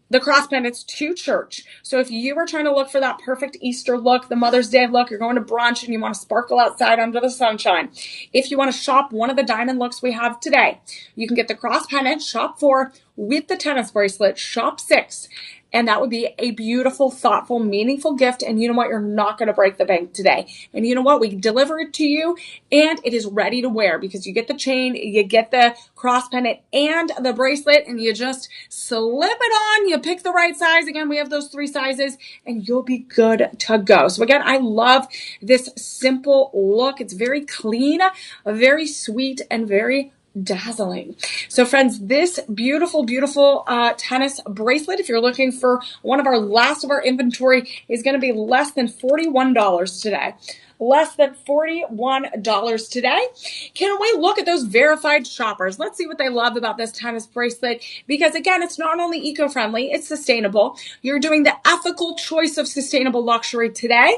the cross pendants to church. So if you are trying to look for that perfect Easter look, the Mother's Day look, you're going to brunch and you want to sparkle outside under the sunshine. If you want to shop one of the diamond looks we have today, you can get the cross pendant, shop 4, with the tennis bracelet, shop 6. And that would be a beautiful, thoughtful, meaningful gift. And you know what? You're not going to break the bank today. And you know what? We deliver it to you and it is ready to wear because you get the chain, you get the cross pendant and the bracelet, and you just slip it on. You pick the right size. Again, we have those 3 sizes and you'll be good to go. So again, I love this simple look. It's very clean, very sweet, and very dazzling. So friends, this beautiful, beautiful tennis bracelet, if you're looking for one of our last of our inventory, is going to be less than $41 today. Less than $41 today. Can we look at those verified shoppers? Let's see what they love about this tennis bracelet, because again, it's not only eco-friendly, it's sustainable. You're doing the ethical choice of sustainable luxury today.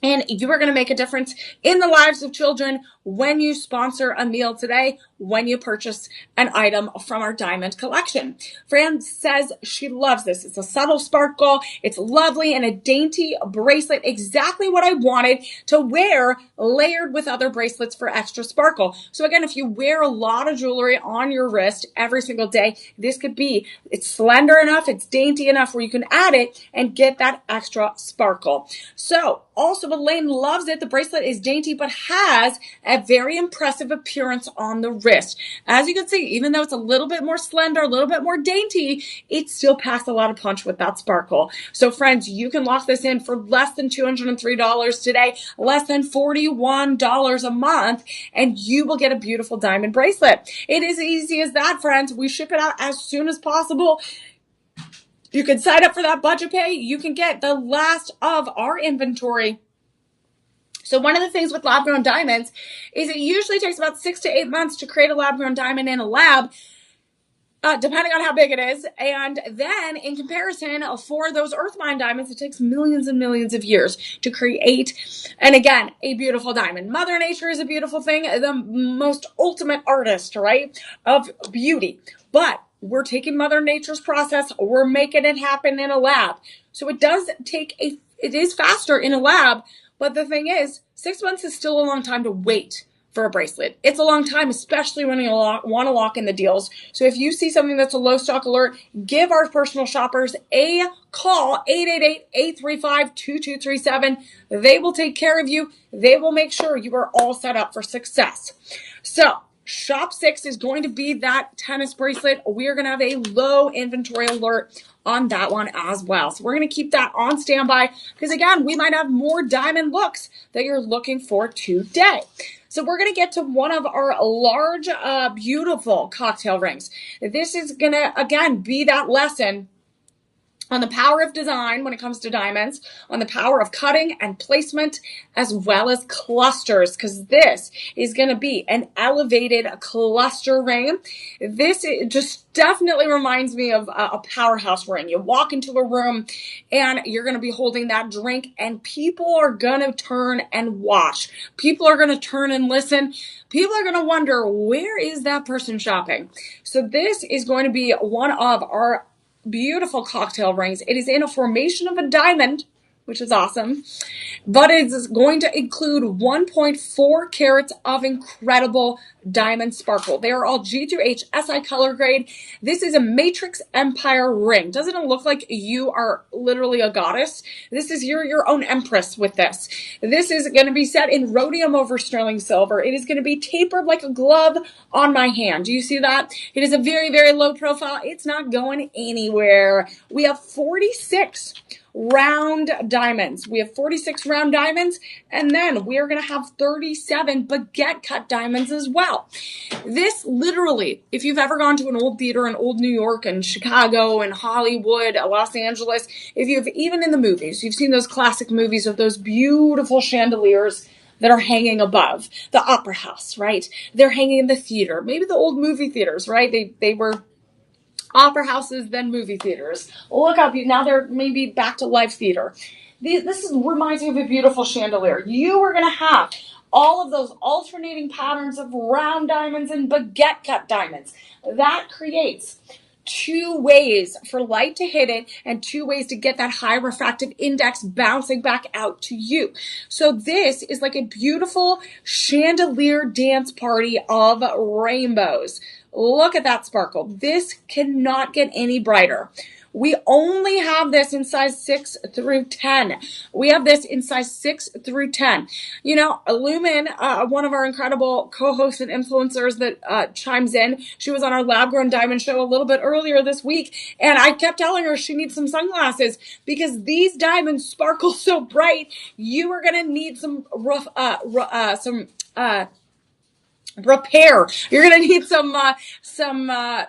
And you are going to make a difference in the lives of children when you sponsor a meal today, when you purchase an item from our diamond collection. Fran says she loves this. It's a subtle sparkle. It's lovely and a dainty bracelet. Exactly what I wanted to wear layered with other bracelets for extra sparkle. So again, if you wear a lot of jewelry on your wrist every single day, this could be, it's slender enough, it's dainty enough where you can add it and get that extra sparkle. So also, Elaine loves it. The bracelet is dainty, but has a very impressive appearance on the wrist. As you can see, even though it's a little bit more slender, a little bit more dainty, it still packs a lot of punch with that sparkle. So friends, you can lock this in for less than $203 today, less than $41 a month, and you will get a beautiful diamond bracelet. It is easy as that, friends. We ship it out as soon as possible. You can sign up for that budget pay. You can get the last of our inventory. So one of the things with lab-grown diamonds is it usually takes about 6 to 8 months to create a lab-grown diamond in a lab, depending on how big it is. And then in comparison, for those earth mine diamonds, it takes millions and millions of years to create, and again, a beautiful diamond. Mother Nature is a beautiful thing, the most ultimate artist, right, of beauty. But we're taking Mother Nature's process, we're making it happen in a lab. So it is faster in a lab, but the thing is, 6 months is still a long time to wait for a bracelet. It's a long time, especially when you want to lock in the deals. So if you see something that's a low stock alert, give our personal shoppers a call, 888-835-2237. They will take care of you. They will make sure you are all set up for success. So Shop 6 is going to be that tennis bracelet. We are going to have a low inventory alert on that one as well. So we're going to keep that on standby because, again, we might have more diamond looks that you're looking for today. So we're going to get to one of our large, beautiful cocktail rings. This is going to, again, be that lesson on the power of design when it comes to diamonds, on the power of cutting and placement, as well as clusters, because this is going to be an elevated cluster ring. This just definitely reminds me of a powerhouse ring. You walk into a room and you're going to be holding that drink, and people are going to turn and watch. People are going to turn and listen. People are going to wonder, where is that person shopping? So this is going to be one of our beautiful cocktail rings. It is in a formation of a diamond, which is awesome, but it's going to include 1.4 carats of incredible diamond sparkle. They are all G through H SI color grade. This is a matrix empire ring. Doesn't it look like you are literally a goddess? This is your own empress with this. This is going to be set in rhodium over sterling silver. It is going to be tapered like a glove on my hand. Do you see that? It is a very, very low profile. It's not going anywhere. We have 46 round diamonds. We have 46 round diamonds, and then we are going to have 37 baguette cut diamonds as well. This literally, if you've ever gone to an old theater in old New York and Chicago and Hollywood, Los Angeles, if you've even in the movies, you've seen those classic movies of those beautiful chandeliers that are hanging above the opera house, right? They're hanging in the theater, maybe the old movie theaters, right? They were opera houses, then movie theaters. Look up, now they're maybe back to live theater. Reminds me of a beautiful chandelier. You are going to have all of those alternating patterns of round diamonds and baguette cut diamonds. That creates two ways for light to hit it and two ways to get that high refractive index bouncing back out to you. So this is like a beautiful chandelier dance party of rainbows. Look at that sparkle. This cannot get any brighter. We only have this in size 6 through 10. We have this in size 6 through 10. You know, Lumen, one of our incredible co-hosts and influencers that chimes in, she was on our Lab Grown Diamond show a little bit earlier this week, and I kept telling her she needs some sunglasses because these diamonds sparkle so bright. You are going to need some repair. You're going to need some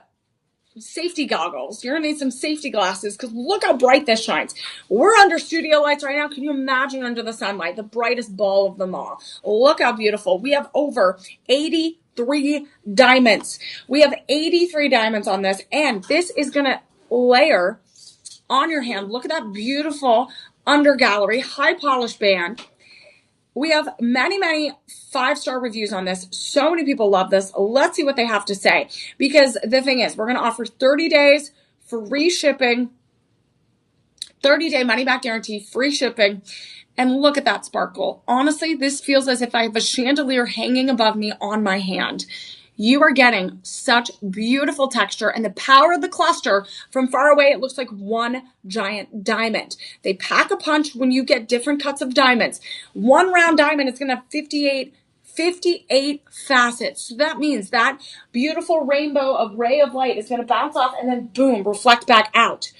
safety goggles. You're going to need some safety glasses because look how bright this shines. We're under studio lights right now. Can you imagine under the sunlight, the brightest ball of them all? Look how beautiful. We have over 83 diamonds. We have 83 diamonds on this, and this is going to layer on your hand. Look at that beautiful under gallery, high polish band. We have many, many 5-star reviews on this. So many people love this. Let's see what they have to say. Because the thing is, we're going to offer 30 days free shipping, 30-day money-back guarantee, free shipping. And look at that sparkle. Honestly, this feels as if I have a chandelier hanging above me on my hand. You are getting such beautiful texture, and the power of the cluster from far away, it looks like one giant diamond. They pack a punch when you get different cuts of diamonds. One round diamond is going to have 58 facets. So that means that beautiful rainbow of ray of light is going to bounce off and then boom, reflect back out.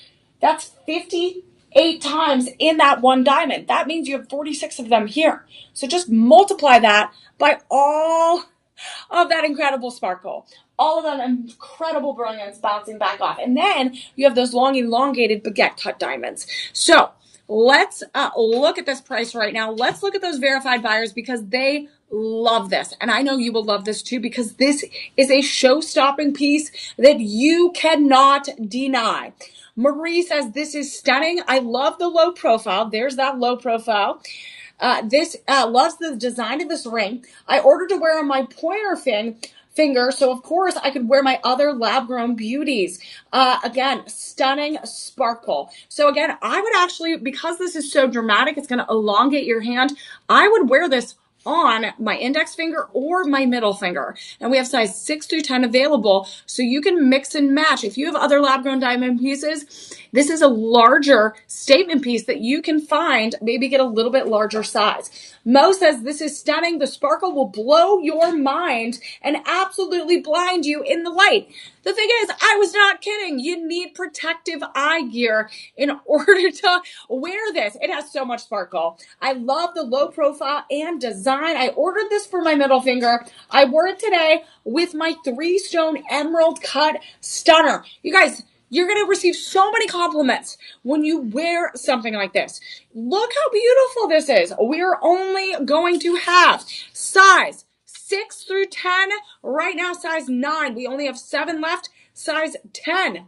That's 58 times in that one diamond. That means you have 46 of them here. So just multiply that by all of that incredible sparkle, all of that incredible brilliance bouncing back off. And then you have those long elongated baguette cut diamonds. So let's look at this price right now. Let's look at those verified buyers because they love this. And I know you will love this too because this is a show-stopping piece that you cannot deny. Marie says, this is stunning. I love the low profile. There's that low profile. This loves the design of this ring. I ordered to wear on my pointer finger, so of course I could wear my other lab-grown beauties. Again, stunning sparkle. So again, I would actually, because this is so dramatic, it's going to elongate your hand, I would wear this on my index finger or my middle finger. And we have size 6 through 10 available, so you can mix and match. If you have other lab-grown diamond pieces, this is a larger statement piece that you can find, maybe get a little bit larger size. Mo says, this is stunning. The sparkle will blow your mind and absolutely blind you in the light. The thing is, I was not kidding. You need protective eye gear in order to wear this. It has so much sparkle. I love the low profile and design. I ordered this for my middle finger. I wore it today with my 3-stone emerald cut stunner. You guys, You're going to receive so many compliments when you wear something like this. Look how beautiful this is. We're only going to have size 6 through 10. Right now, size 9. We only have 7 left. Size 10.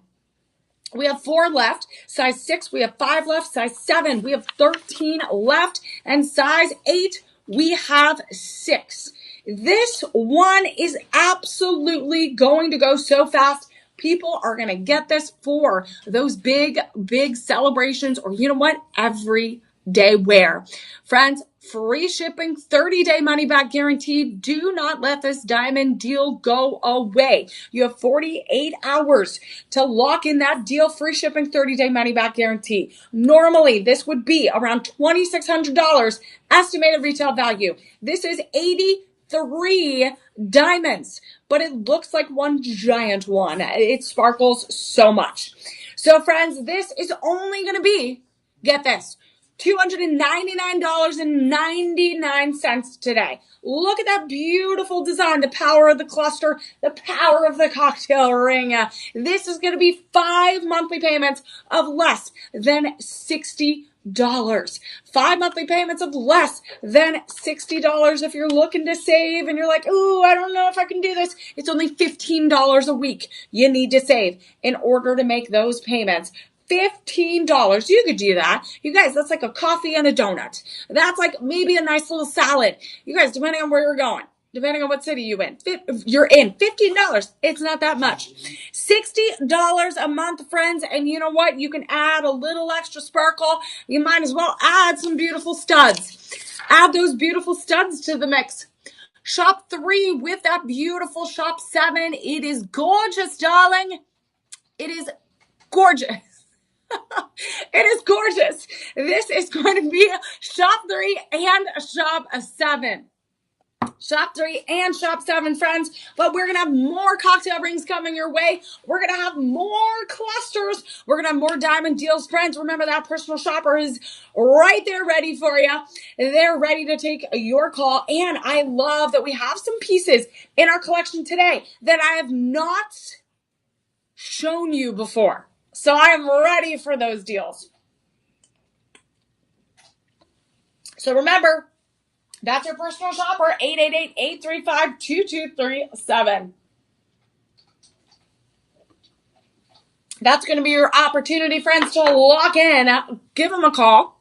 We have 4 left. Size 6, we have 5 left. Size 7, we have 13 left. And size 8, we have 6. This one is absolutely going to go so fast. People are going to get this for those big, big celebrations, or you know what? Every day wear. Friends, free shipping, 30-day money-back guarantee. Do not let this diamond deal go away. You have 48 hours to lock in that deal. Free shipping, 30-day money-back guarantee. Normally, this would be around $2,600 estimated retail value. This is 83 diamonds, but it looks like one giant one. It sparkles so much. So friends, this is only going to be, get this, $299.99 today. Look at that beautiful design, the power of the cluster, the power of the cocktail ring. This is going to be 5 monthly payments of less than $60. 5 monthly payments of less than $60. If you're looking to save and you're like, ooh, I don't know if I can do this. It's only $15 a week you need to save in order to make those payments. $15. You could do that. You guys, that's like a coffee and a donut. That's like maybe a nice little salad. You guys, depending on where you're going, depending on what city you're in, $15. It's not that much. $60 a month, friends. And you know what? You can add a little extra sparkle. You might as well add some beautiful studs. Add those beautiful studs to the mix. Shop 3 with that beautiful shop 7. It is gorgeous, darling. It is gorgeous. It is gorgeous. This is going to be shop 3 and shop 7. Shop 3 and shop 7, friends. But we're going to have more cocktail rings coming your way. We're going to have more clusters. We're going to have more diamond deals, friends. Remember, that personal shopper is right there ready for you. They're ready to take your call. And I love that we have some pieces in our collection today that I have not shown you before. So I am ready for those deals. So remember, that's your personal shopper, 888-835-2237. That's going to be your opportunity, friends, to lock in. Give them a call.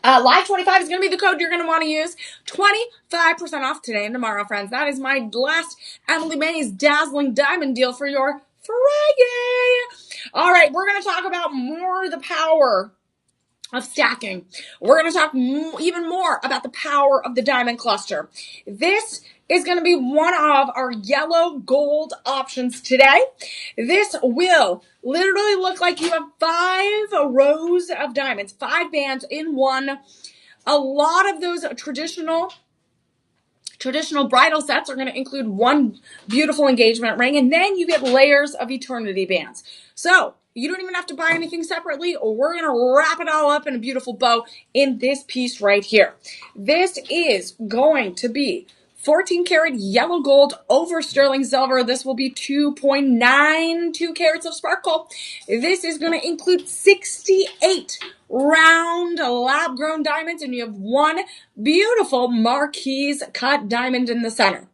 Live 25 is going to be the code you're going to want to use. 25% off today and tomorrow, friends. That is my last Emily Mae's dazzling diamond deal for your Friday. All right, we're going to talk about more the power of stacking. We're going to talk even more about the power of the diamond cluster. This is going to be one of our yellow gold options today. This will literally look like you have 5 rows of diamonds, 5 bands in one. A lot of those traditional bridal sets are going to include one beautiful engagement ring, and then you get layers of eternity bands. So you don't even have to buy anything separately, or we're going to wrap it all up in a beautiful bow in this piece right here. This is going to be 14 karat yellow gold over sterling silver. This will be 2.92 carats of sparkle. This is going to include 68 round lab grown diamonds, and you have one beautiful marquise cut diamond in the center.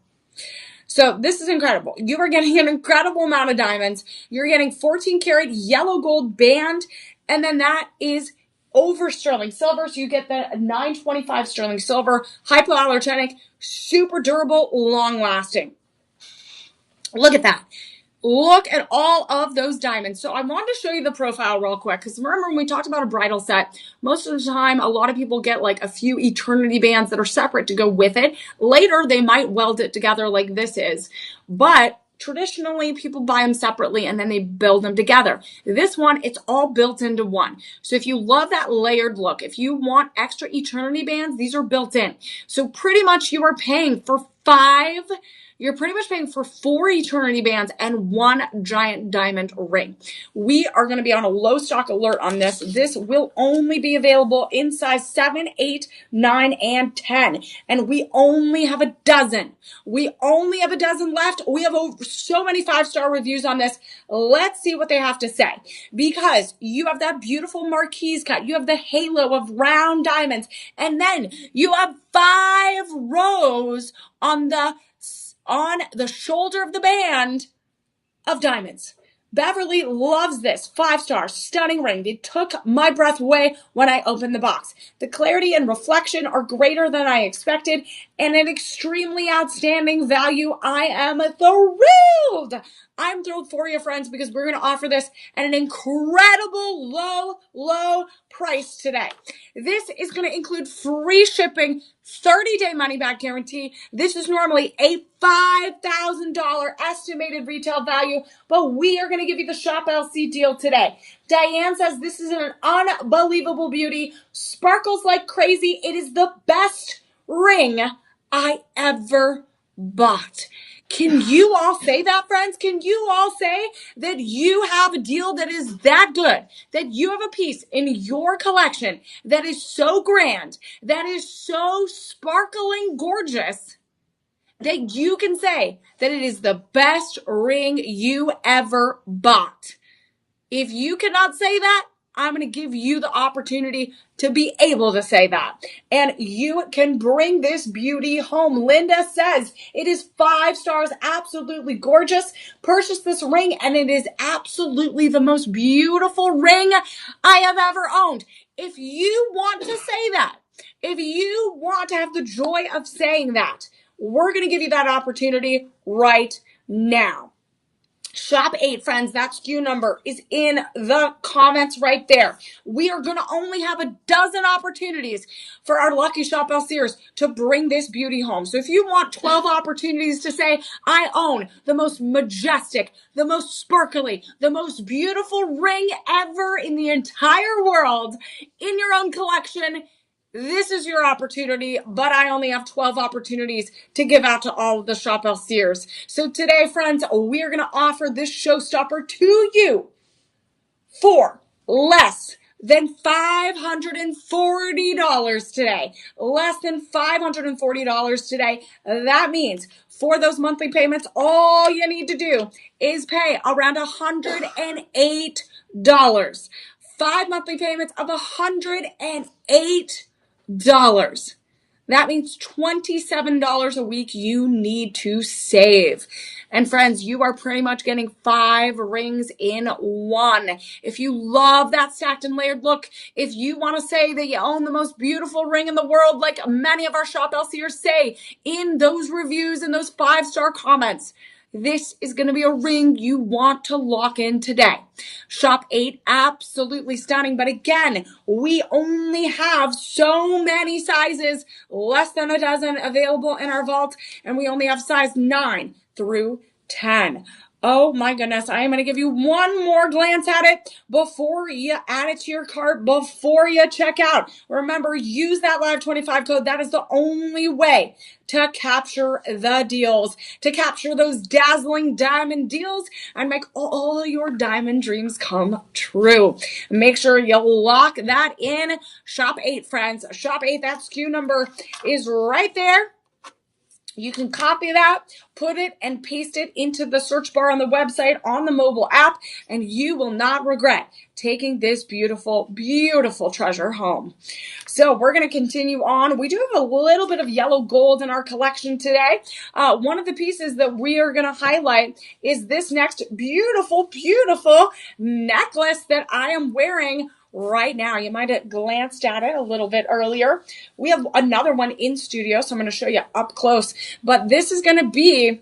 So this is incredible. You are getting an incredible amount of diamonds. You're getting 14 karat yellow gold band, and then that is over sterling silver. So you get the 925 sterling silver, hypoallergenic, super durable, long lasting. Look at that. Look at all of those diamonds. So I wanted to show you the profile real quick, because remember when we talked about a bridal set, most of the time a lot of people get like a few eternity bands that are separate to go with it. Later they might weld it together like this is, but traditionally people buy them separately and then they build them together. This one, it's all built into one. So if you love that layered look, if you want extra eternity bands, these are built in. So pretty much you are paying for 5 You're pretty much paying for 4 eternity bands and 1 giant diamond ring. We are going to be on a low stock alert on this. This will only be available in size 7, 8, 9, and 10. And we only have a dozen. We only have a dozen left. We have so many 5-star reviews on this. Let's see what they have to say. Because you have that beautiful marquise cut. You have the halo of round diamonds. And then you have 5 rows on the shoulder of the band of diamonds. Beverly loves this. 5-star, stunning ring. They took my breath away when I opened the box. The clarity and reflection are greater than I expected, and an extremely outstanding value. I am thrilled. I'm thrilled for you, friends, because we're going to offer this at an incredible low price today. This is going to include free shipping, 30-day money-back guarantee. This is normally a $5,000 estimated retail value, but we are going to give you the Shop LC deal today. Diane says this is an unbelievable beauty, sparkles like crazy. It is the best ring I ever bought. Can you all say that, friends? Can you all say that you have a deal that is that good, that you have a piece in your collection that is so grand, that is so sparkling gorgeous, that you can say that it is the best ring you ever bought? If you cannot say that, I'm going to give you the opportunity to be able to say that. And you can bring this beauty home. Linda says it is 5 stars, absolutely gorgeous. Purchase this ring and it is absolutely the most beautiful ring I have ever owned. If you want to say that, if you want to have the joy of saying that, we're going to give you that opportunity right now. Shop 8, friends, that SKU number is in the comments right there. We are going to only have a dozen opportunities for our lucky Shop LCers to bring this beauty home. So if you want 12 opportunities to say, I own the most majestic, the most sparkly, the most beautiful ring ever in the entire world in your own collection, this is your opportunity, but I only have 12 opportunities to give out to all of the Shop LCers. So today, friends, we are going to offer this showstopper to you for less than $540 today. Less than $540 today. That means for those monthly payments, all you need to do is pay around $108. 5 monthly payments of $108. That means $27 a week you need to save. And friends, you are pretty much getting 5 rings in one. If you love that stacked and layered look, if you want to say that you own the most beautiful ring in the world, like many of our Shop LCers say in those reviews and those 5-star comments, this is going to be a ring you want to lock in today. Shop 8, absolutely stunning. But again, we only have so many sizes, less than a dozen available in our vault. And we only have size 9 through 10. Oh my goodness, I am going to give you one more glance at it before you add it to your cart, before you check out. Remember, use that Live25 code. That is the only way to capture the deals, to capture those dazzling diamond deals and make all your diamond dreams come true. Make sure you lock that in. Shop 8, friends. Shop 8, that SKU number is right there. You can copy that, put it and paste it into the search bar on the website, on the mobile app, and you will not regret taking this beautiful, beautiful treasure home. So we're going to continue on. We do have a little bit of yellow gold in our collection today. One of the pieces that we are going to highlight is this next beautiful, beautiful necklace that I am wearing right now. You might have glanced at it a little bit earlier. We have another one in studio, so I'm going to show you up close. But this is going to be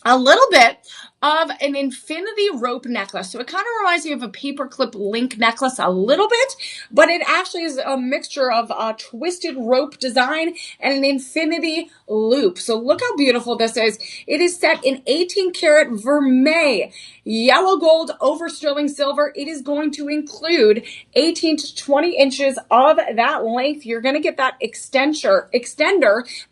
a little bit of an infinity rope necklace. So it kind of reminds me of a paperclip link necklace a little bit, but it actually is a mixture of a twisted rope design and an infinity loop. So look how beautiful this is. It is set in 18 karat vermeil, yellow gold over sterling silver. It is going to include 18 to 20 inches of that length. You're going to get that extender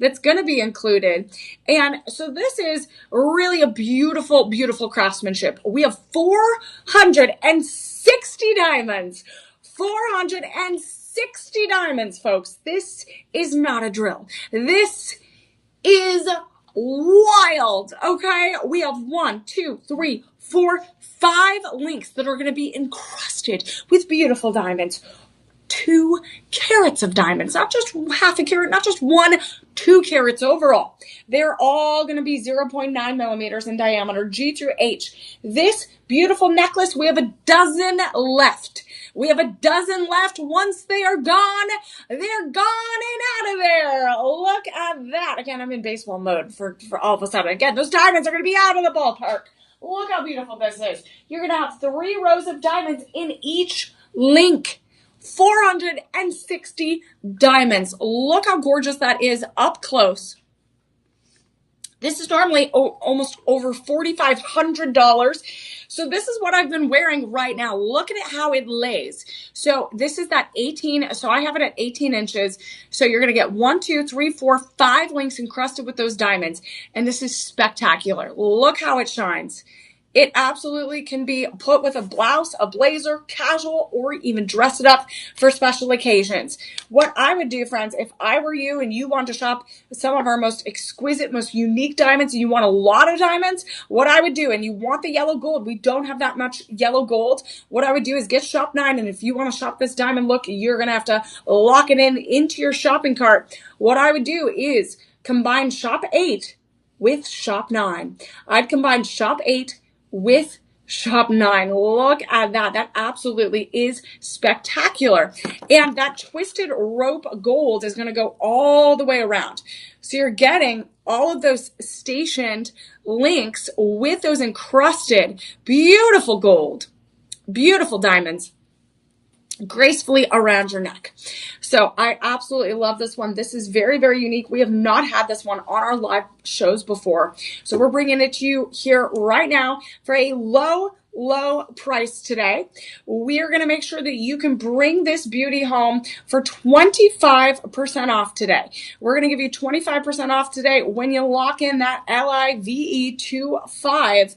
that's going to be included. And so this is really a beautiful, beautiful craftsmanship. We have 460 diamonds. 460 diamonds, folks. This is not a drill. This is wild, okay? We have 1, 2, 3, 4, 5 links that are going to be encrusted with beautiful diamonds. 2 carats of diamonds, not just half a carat, not just 1, 2 carats overall. They're all going to be 0.9 millimeters in diameter, G through H. This beautiful necklace, we have a dozen left. We have a dozen left. Once they are gone, they're gone and out of there. Look at that. Again, I'm in baseball mode for all of a sudden. Again, those diamonds are going to be out of the ballpark. Look how beautiful this is. You're going to have 3 rows of diamonds in each link. 460 diamonds. Look how gorgeous that is up close. This is normally almost over $4,500. So this is what I've been wearing right now. Look at how it lays. So this is that 18. So I have it at 18 inches. So you're going to get 1, 2, 3, 4, 5 links encrusted with those diamonds. And this is spectacular. Look how it shines. It absolutely can be put with a blouse, a blazer, casual, or even dress it up for special occasions. What I would do, friends, if I were you and you want to shop some of our most exquisite, most unique diamonds, and you want a lot of diamonds, what I would do, and you want the yellow gold, we don't have that much yellow gold, what I would do is get Shop 9, and if you want to shop this diamond look, you're going to have to lock it into your shopping cart. What I would do is combine Shop 8 with Shop 9. I'd combine Shop 8 with Shop 9. Look at that. That absolutely is spectacular. And that twisted rope gold is going to go all the way around. So you're getting all of those stationed links with those encrusted, beautiful gold, beautiful diamonds gracefully around your neck. So I absolutely love this one. This is very, very unique. We have not had this one on our live shows before. So we're bringing it to you here right now for a low price today. We are going to make sure that you can bring this beauty home for 25% off today. We're going to give you 25% off today when you lock in that LIVE25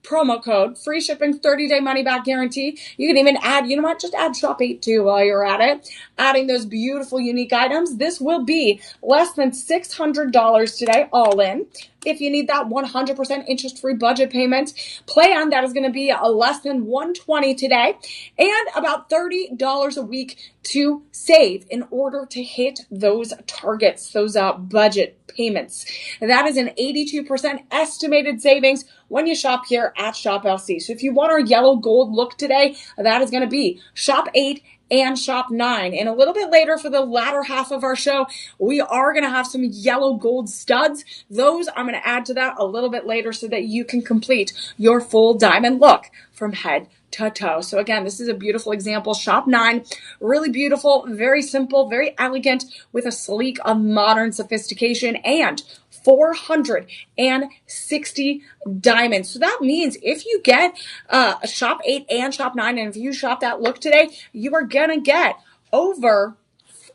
promo code, free shipping, 30-day money-back guarantee. You can even add, you know what, just add Shop 8 too while you're at it. Adding those beautiful, unique items. This will be less than $600 today, all in. If you need that 100% interest-free budget payment plan, that is going to be less than $120 today, and about $30 a week to save in order to hit those targets, those budget payments. That is an 82% estimated savings when you shop here at Shop LC. So if you want our yellow gold look today, that is going to be Shop 8 and Shop 9. And a little bit later for the latter half of our show, we are going to have some yellow gold studs. Those I'm going to add to that a little bit later so that you can complete your full diamond look from head to toe. So again, this is a beautiful example. Shop 9, really beautiful, very simple, very elegant with a sleek of modern sophistication and 460 diamonds. So that means if you get Shop 8 and Shop 9, and if you shop that look today, you are going to get over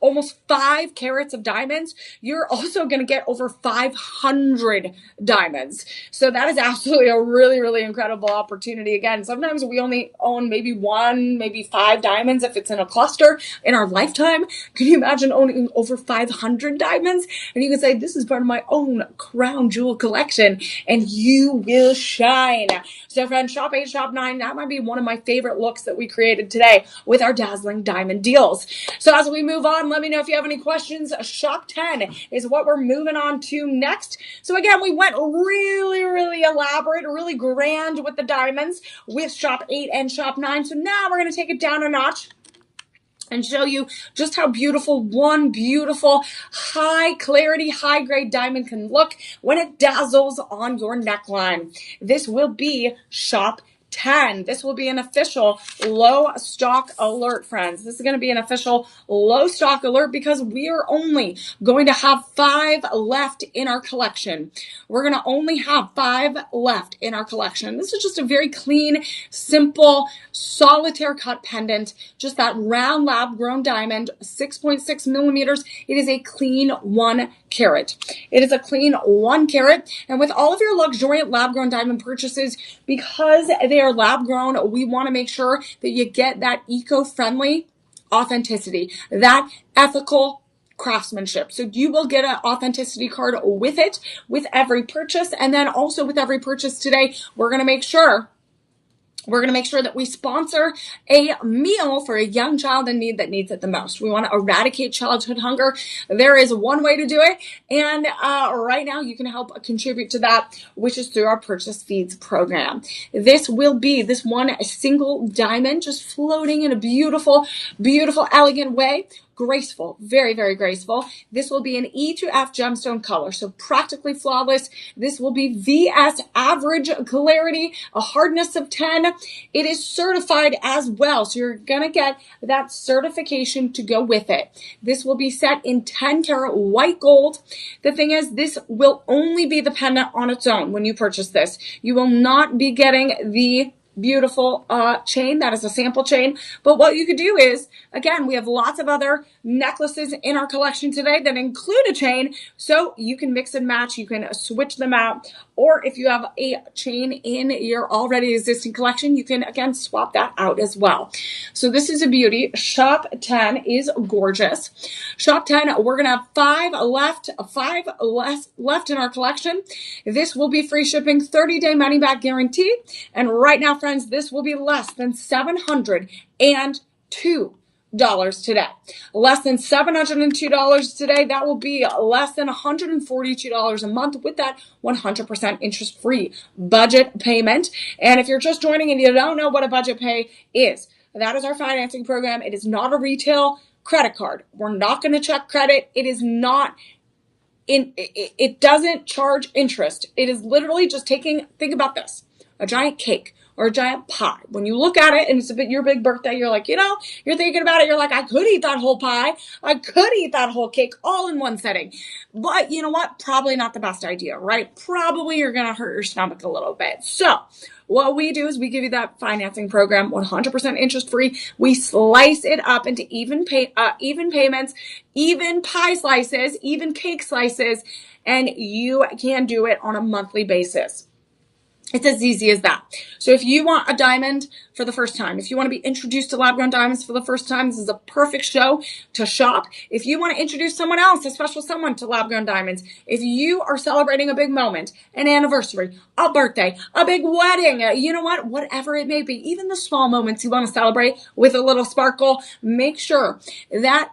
almost 5 carats of diamonds. You're also going to get over 500 diamonds. So that is absolutely a really, really incredible opportunity. Again, sometimes we only own maybe 1, maybe 5 diamonds if it's in a cluster in our lifetime. Can you imagine owning over 500 diamonds? And you can say, this is part of my own crown jewel collection, and you will shine. So friends, Shop 8, Shop 9, that might be one of my favorite looks that we created today with our dazzling diamond deals. So as we move on, let me know if you have any questions. Shop 10 is what we're moving on to next. So again, we went really, really elaborate, really grand with the diamonds with Shop 8 and Shop 9. So now we're going to take it down a notch. and show you just how beautiful one beautiful high clarity, high grade diamond can look when it dazzles on your neckline. This will be shop 10. This will be an official low stock alert, friends. This is going to be an official low stock alert because we are only going to have 5 left in our collection. We're going to only have 5 left in our collection. This is just a very clean, simple, solitaire cut pendant, just that round lab grown diamond, 6.6 millimeters. It is a clean 1 carat. It is a clean 1 carat. And with all of your luxuriant lab grown diamond purchases, because they are lab grown, we want to make sure that you get that eco-friendly authenticity, that ethical craftsmanship. So you will get an authenticity card with it, with every purchase. And then also with every purchase today, we're going to make sure that we sponsor a meal for a young child in need that needs it the most. We want to eradicate childhood hunger. There is one way to do it. And right now you can help contribute to that, which is through our Purchase Feeds program. This will be this one single diamond just floating in a beautiful, beautiful, elegant way. Graceful, very, very graceful. This will be an E to F gemstone color, so practically flawless. This will be VS average clarity, a hardness of 10. It is certified as well, so you're going to get that certification to go with it. This will be set in 10 karat white gold. The thing is, this will only be the pendant on its own when you purchase this. You will not be getting the beautiful chain. That is a sample chain. But what you could do is, again, we have lots of other necklaces in our collection today that include a chain. So you can mix and match. You can switch them out. Or if you have a chain in your already existing collection, you can, again, swap that out as well. So this is a beauty. Shop 10 is gorgeous. Shop 10, we're going to have 5 left in our collection. This will be free shipping, 30-day money-back guarantee. And right now, friends, this will be less than $702 today. Less than $702 today. That will be less than $142 a month with that 100% interest-free budget payment. And if you're just joining and you don't know what a budget pay is, that is our financing program. It is not a retail credit card. We're not going to check credit. It is not it doesn't charge interest. It is literally just think about this, a giant cake or a giant pie. When you look at it and it's your big birthday, you're like, you're thinking about it. You're like, I could eat that whole pie. I could eat that whole cake all in one setting. But you know what? Probably not the best idea, right? Probably you're going to hurt your stomach a little bit. So what we do is we give you that financing program, 100% interest free. We slice it up into even payments, even pie slices, even cake slices, and you can do it on a monthly basis. It's as easy as that. So if you want a diamond for the first time, if you want to be introduced to lab-grown diamonds for the first time, this is a perfect show to shop. If you want to introduce someone else, a special someone to lab-grown diamonds, if you are celebrating a big moment, an anniversary, a birthday, a big wedding, you know what, whatever it may be, even the small moments you want to celebrate with a little sparkle, make sure that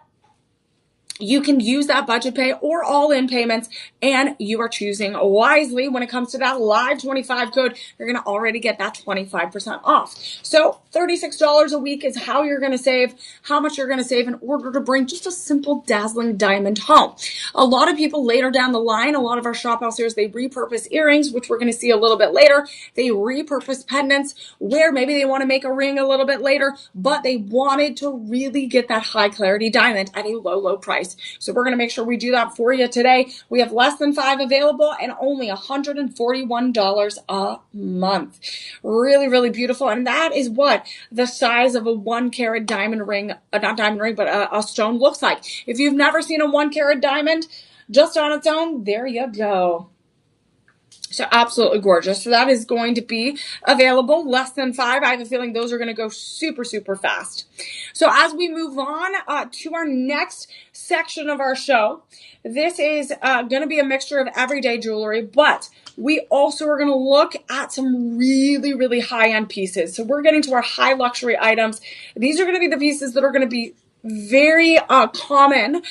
you can use that budget pay or all-in payments, and you are choosing wisely. When it comes to that live 25 code, you're going to already get that 25% off. So $36 a week is how you're going to save, how much you're going to save in order to bring just a simple dazzling diamond home. A lot of people later down the line, a lot of our shop houses, they repurpose earrings, which we're going to see a little bit later. They repurpose pendants where maybe they want to make a ring a little bit later, but they wanted to really get that high clarity diamond at a low, low price. So we're going to make sure we do that for you today. We have less than 5 available and only $141 a month. Really, really beautiful. And that is what the size of a 1 carat diamond ring, not diamond ring, but a stone looks like. If you've never seen a 1 carat diamond just on its own, there you go. So absolutely gorgeous. So that is going to be available less than 5. I have a feeling those are going to go super, super fast. So as we move on to our next section of our show, this is going to be a mixture of everyday jewelry, but we also are going to look at some really, really high-end pieces. So we're getting to our high luxury items. These are going to be the pieces that are going to be very common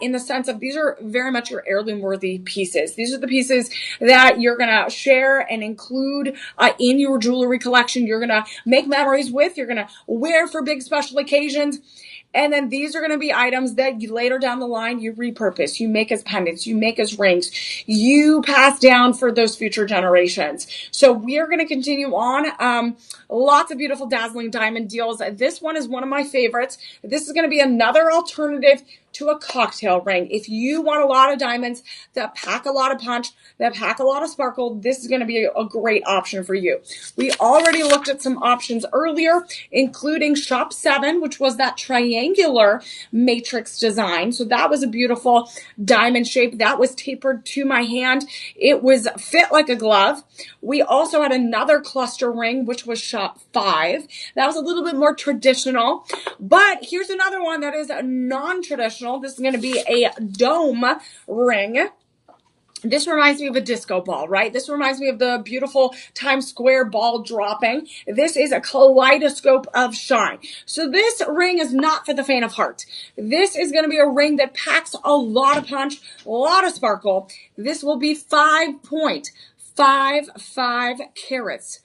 in the sense of these are very much your heirloom worthy pieces. These are the pieces that you're going to share and include in your jewelry collection. You're going to make memories with, you're going to wear for big special occasions. And then these are going to be items that you later down the line, you repurpose, you make as pendants, you make as rings, you pass down for those future generations. So we are going to continue on. Lots of beautiful dazzling diamond deals. This one is one of my favorites. This is going to be another alternative to a cocktail ring. If you want a lot of diamonds that pack a lot of punch, that pack a lot of sparkle, this is going to be a great option for you. We already looked at some options earlier, including Shop 7, which was that triangular matrix design. So that was a beautiful diamond shape that was tapered to my hand. It was fit like a glove. We also had another cluster ring, which was Shop 5. That was a little bit more traditional, but here's another one that is non-traditional. This is going to be a dome ring. This reminds me of a disco ball, right? This reminds me of the beautiful Times Square ball dropping. This is a kaleidoscope of shine. So this ring is not for the faint of heart. This is going to be a ring that packs a lot of punch, a lot of sparkle. This will be 5.55 carats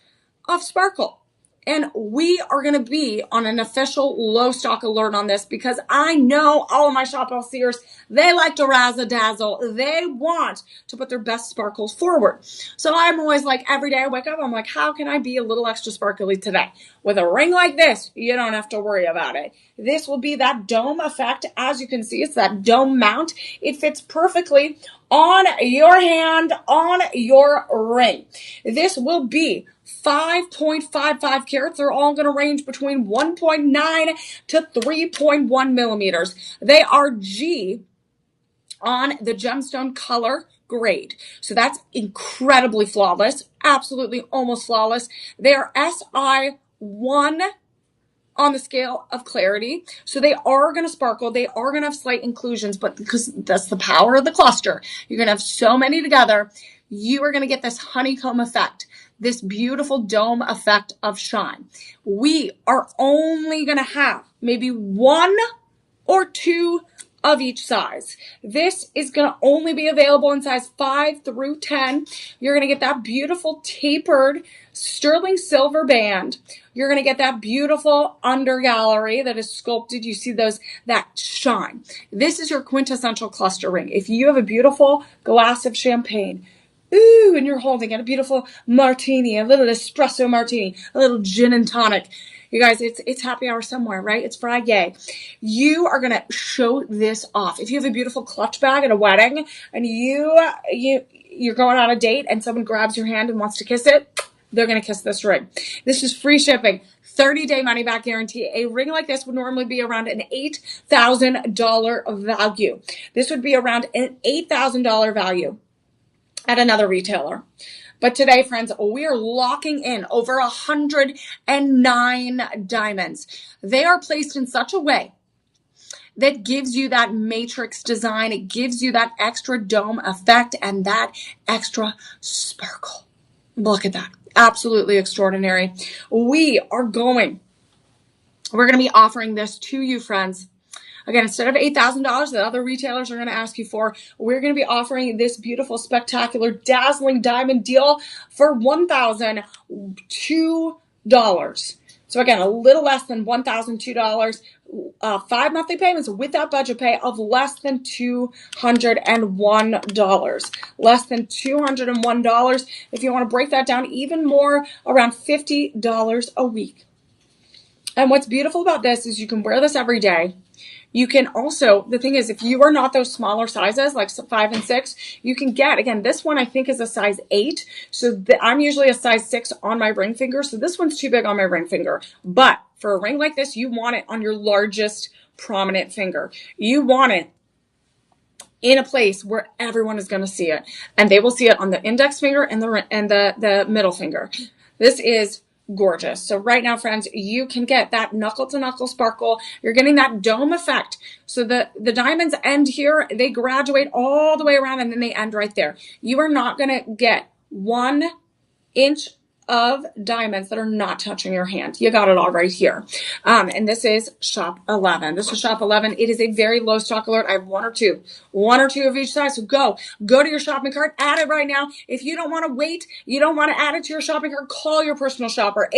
of sparkle. And we are going to be on an official low stock alert on this because I know all of my shop seers, they like to razzle dazzle. They want to put their best sparkles forward. So I'm always like, every day I wake up, I'm like, how can I be a little extra sparkly today? With a ring like this, you don't have to worry about it. This will be that dome effect. As you can see, it's that dome mount. It fits perfectly on your hand, on your ring. This will be 5.55 carats. They're all going to range between 1.9 to 3.1 millimeters. They are G on the gemstone color grade. So that's incredibly flawless, absolutely almost flawless. They are SI1 on the scale of clarity. So they are going to sparkle. They are going to have slight inclusions, but because that's the power of the cluster, you're going to have so many together, you are going to get this honeycomb effect, this beautiful dome effect of shine. We are only going to have maybe one or two of each size. This is going to only be available in size 5 through 10. You're going to get that beautiful tapered sterling silver band. You're going to get that beautiful under gallery that is sculpted. You see that shine. This is your quintessential cluster ring. If you have a beautiful glass of champagne, ooh, and you're holding it, a beautiful martini, a little espresso martini, a little gin and tonic. You guys, it's happy hour somewhere, right? It's Friday. You are going to show this off. If you have a beautiful clutch bag at a wedding and you're going on a date and someone grabs your hand and wants to kiss it, they're going to kiss this ring. This is free shipping, 30-day money-back guarantee. A ring like this would normally be around an $8,000 value. This would be around an $8,000 value at another retailer. But today, friends, we are locking in over 109 diamonds. They are placed in such a way that gives you that matrix design. It gives you that extra dome effect and that extra sparkle. Look at that. Absolutely extraordinary. We're going to be offering this to you, friends. Again, instead of $8,000 that other retailers are going to ask you for, we're going to be offering this beautiful, spectacular, dazzling diamond deal for $1,002. So again, a little less than $1,002. 5 monthly payments with that budget pay of less than $201. Less than $201. If you want to break that down even more, around $50 a week. And what's beautiful about this is you can wear this every day. You can also, the thing is, if you are not those smaller sizes, like 5 and 6, you can get, again, this one I think is a size 8. So I'm usually a size 6 on my ring finger. So this one's too big on my ring finger. But for a ring like this, you want it on your largest prominent finger. You want it in a place where everyone is going to see it. And they will see it on the index finger and the middle finger. This is gorgeous. So right now, friends, you can get that knuckle to knuckle sparkle. You're getting that dome effect. So the diamonds end here, they graduate all the way around and then they end right there. You are not going to get 1 inch of diamonds that are not touching your hand. You got it all right here. And this is shop 11. This is shop 11. It is a very low stock alert. I have one or two of each size. So go to your shopping cart, add it right now. If you don't want to wait, you don't want to add it to your shopping cart, call your personal shopper,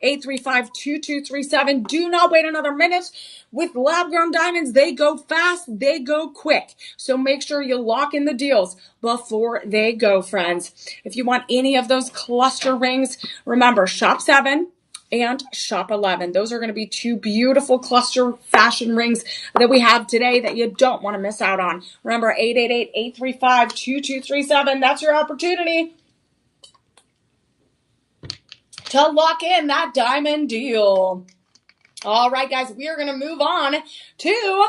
888-835-2237. Do not wait another minute. With lab grown diamonds, they go fast, they go quick. So make sure you lock in the deals before they go, friends. If you want any of those cluster rings, remember shop 7 and shop 11. Those are going to be two beautiful cluster fashion rings that we have today that you don't want to miss out on. Remember, 888-835-2237. That's your opportunity to lock in that diamond deal. All right, guys, we are going to move on to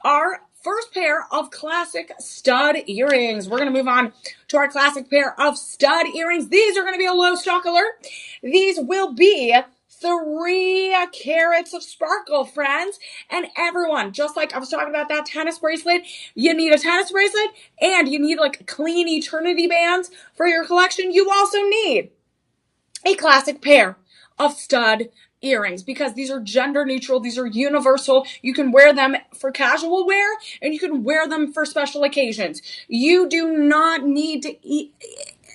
our first pair of classic stud earrings. We're going to move on to our classic pair of stud earrings. These are going to be a low stock alert. These will be 3 carats of sparkle, friends. And everyone, just like I was talking about that tennis bracelet, you need a tennis bracelet and you need like clean eternity bands for your collection. You also need a classic pair of stud earrings because these are gender neutral. These are universal. You can wear them for casual wear and you can wear them for special occasions. You do not need to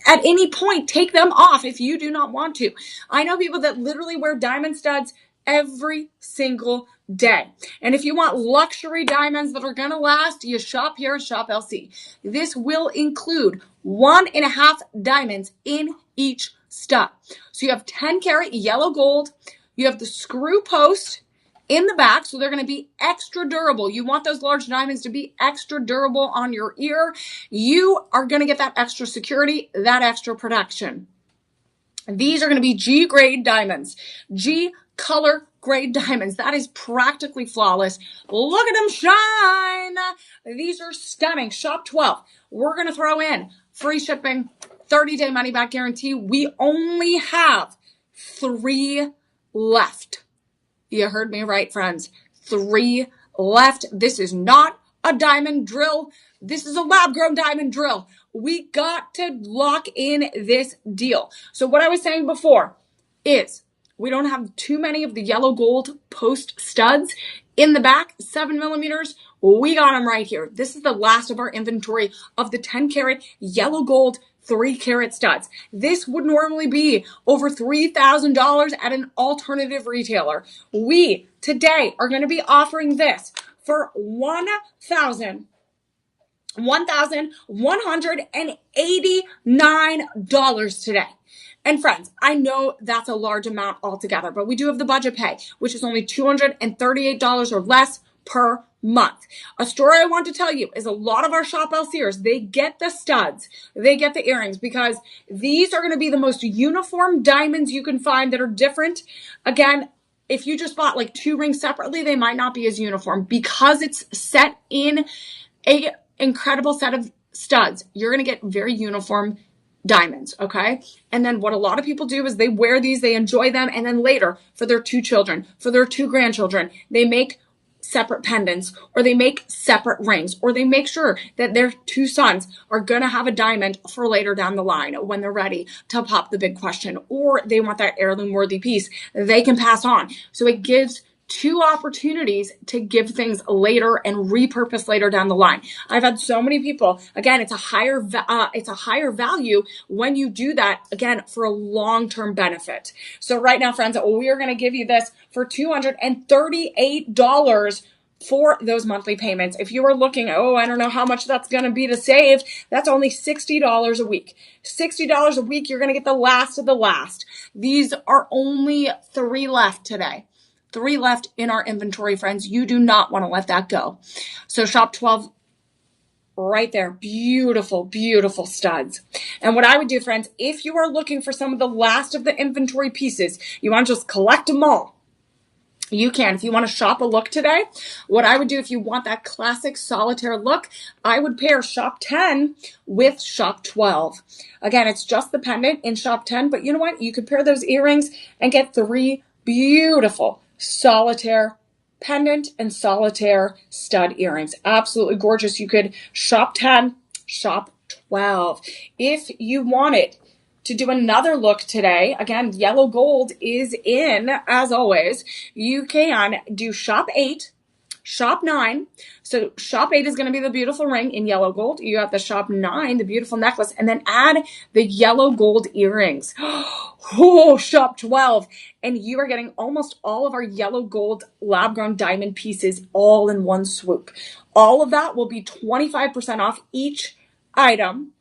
at any point take them off if you do not want to. I know people that literally wear diamond studs every single day. And if you want luxury diamonds that are going to last, you shop here at Shop LC. This will include 1.5 diamonds in each stud. So you have 10 karat yellow gold. You have the screw post in the back, so they're going to be extra durable. You want those large diamonds to be extra durable on your ear. You are going to get that extra security, that extra protection. These are going to be G grade diamonds, G color grade diamonds. That is practically flawless. Look at them shine. These are stunning. Shop 12. We're going to throw in free shipping, 30-day money back guarantee. We only have 3 left. You heard me right, friends. 3 left. This is not a diamond drill. This is a lab-grown diamond drill. We got to lock in this deal. So what I was saying before is we don't have too many of the yellow gold post studs in the back, 7 millimeters. We got them right here. This is the last of our inventory of the 10 karat yellow gold 3 carat studs. This would normally be over $3,000 at an alternative retailer. We today are going to be offering this for $1,189 today. And friends, I know that's a large amount altogether, but we do have the budget pay, which is only $238 or less per month. A story I want to tell you is a lot of our Shop LCers, they get the studs, they get the earrings because these are going to be the most uniform diamonds you can find that are different. Again, if you just bought like 2 rings separately, they might not be as uniform because it's set in a incredible set of studs. You're going to get very uniform diamonds, okay? And then what a lot of people do is they wear these, they enjoy them, and then later for their 2 children, for their 2 grandchildren, they make separate pendants or they make separate rings or they make sure that their 2 sons are going to have a diamond for later down the line when they're ready to pop the big question, or they want that heirloom worthy piece they can pass on. So it gives 2 opportunities to give things later and repurpose later down the line. I've had so many people, again, it's a higher value when you do that, again, for a long-term benefit. So right now, friends, we are going to give you this for $238 for those monthly payments. If you are looking, I don't know how much that's going to be to save, that's only $60 a week. $60 a week, you're going to get the last of the last. These are only 3 left today. 3 left in our inventory, friends. You do not want to let that go. So shop 12 right there. Beautiful, beautiful studs. And what I would do, friends, if you are looking for some of the last of the inventory pieces, you want to just collect them all, you can. If you want to shop a look today, what I would do if you want that classic solitaire look, I would pair shop 10 with shop 12. Again, it's just the pendant in shop 10, but you know what? You could pair those earrings and get 3 beautiful solitaire pendant and solitaire stud earrings. Absolutely gorgeous. You could shop 10, shop 12. If you wanted to do another look today. Again, yellow gold is in, as always. You can do shop 8, shop 9. So shop 8 is going to be the beautiful ring in yellow gold. You have the shop 9, the beautiful necklace, and then add the yellow gold earrings. Oh, shop 12. And you are getting almost all of our yellow gold lab grown diamond pieces all in one swoop. All of that will be 25% off each item.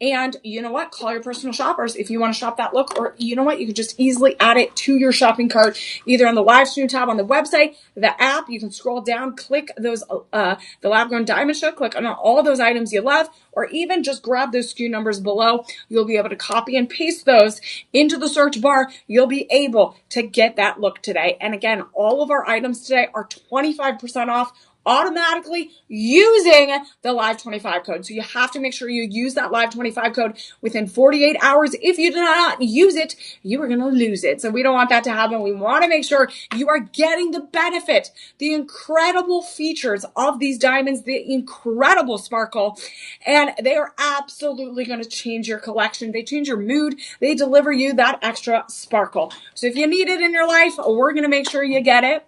And you know what? Call your personal shoppers if you want to shop that look, or you know what? You can just easily add it to your shopping cart, either on the live stream tab on the website, the app. You can scroll down, click those, the lab grown diamond show, click on all those items you love, or even just grab those SKU numbers below. You'll be able to copy and paste those into the search bar. You'll be able to get that look today. And again, all of our items today are 25% off automatically using the live 25 code. So you have to make sure you use that live 25 code within 48 hours. If you do not use it, you are going to lose it. So we don't want that to happen. We want to make sure you are getting the benefit, the incredible features of these diamonds, the incredible sparkle, and they are absolutely going to change your collection. They change your mood. They deliver you that extra sparkle. So if you need it in your life, we're going to make sure you get it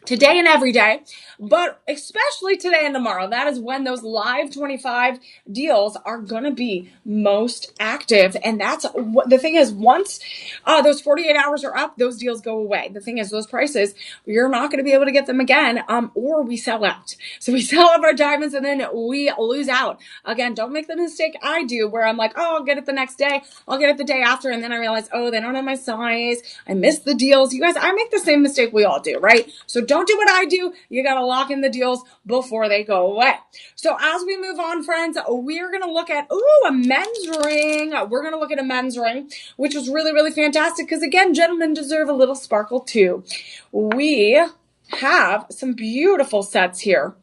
today and every day, but especially today and tomorrow. That is when those live 25 deals are going to be most active. And that's what the thing is. Once those 48 hours are up, those deals go away. The thing is, those prices, you're not going to be able to get them again, or we sell out. So we sell out our diamonds and then we lose out. Again, don't make the mistake I do where I'm like, oh, I'll get it the next day. I'll get it the day after. And then I realize, oh, they don't have my size. I missed the deals. You guys, I make the same mistake we all do, right? So don't do what I do. You got to lock in the deals before they go away. So as we move on, friends, we're going to look at, a men's ring. We're going to look at a men's ring, which was really, really fantastic because, again, gentlemen deserve a little sparkle too. We have some beautiful sets here.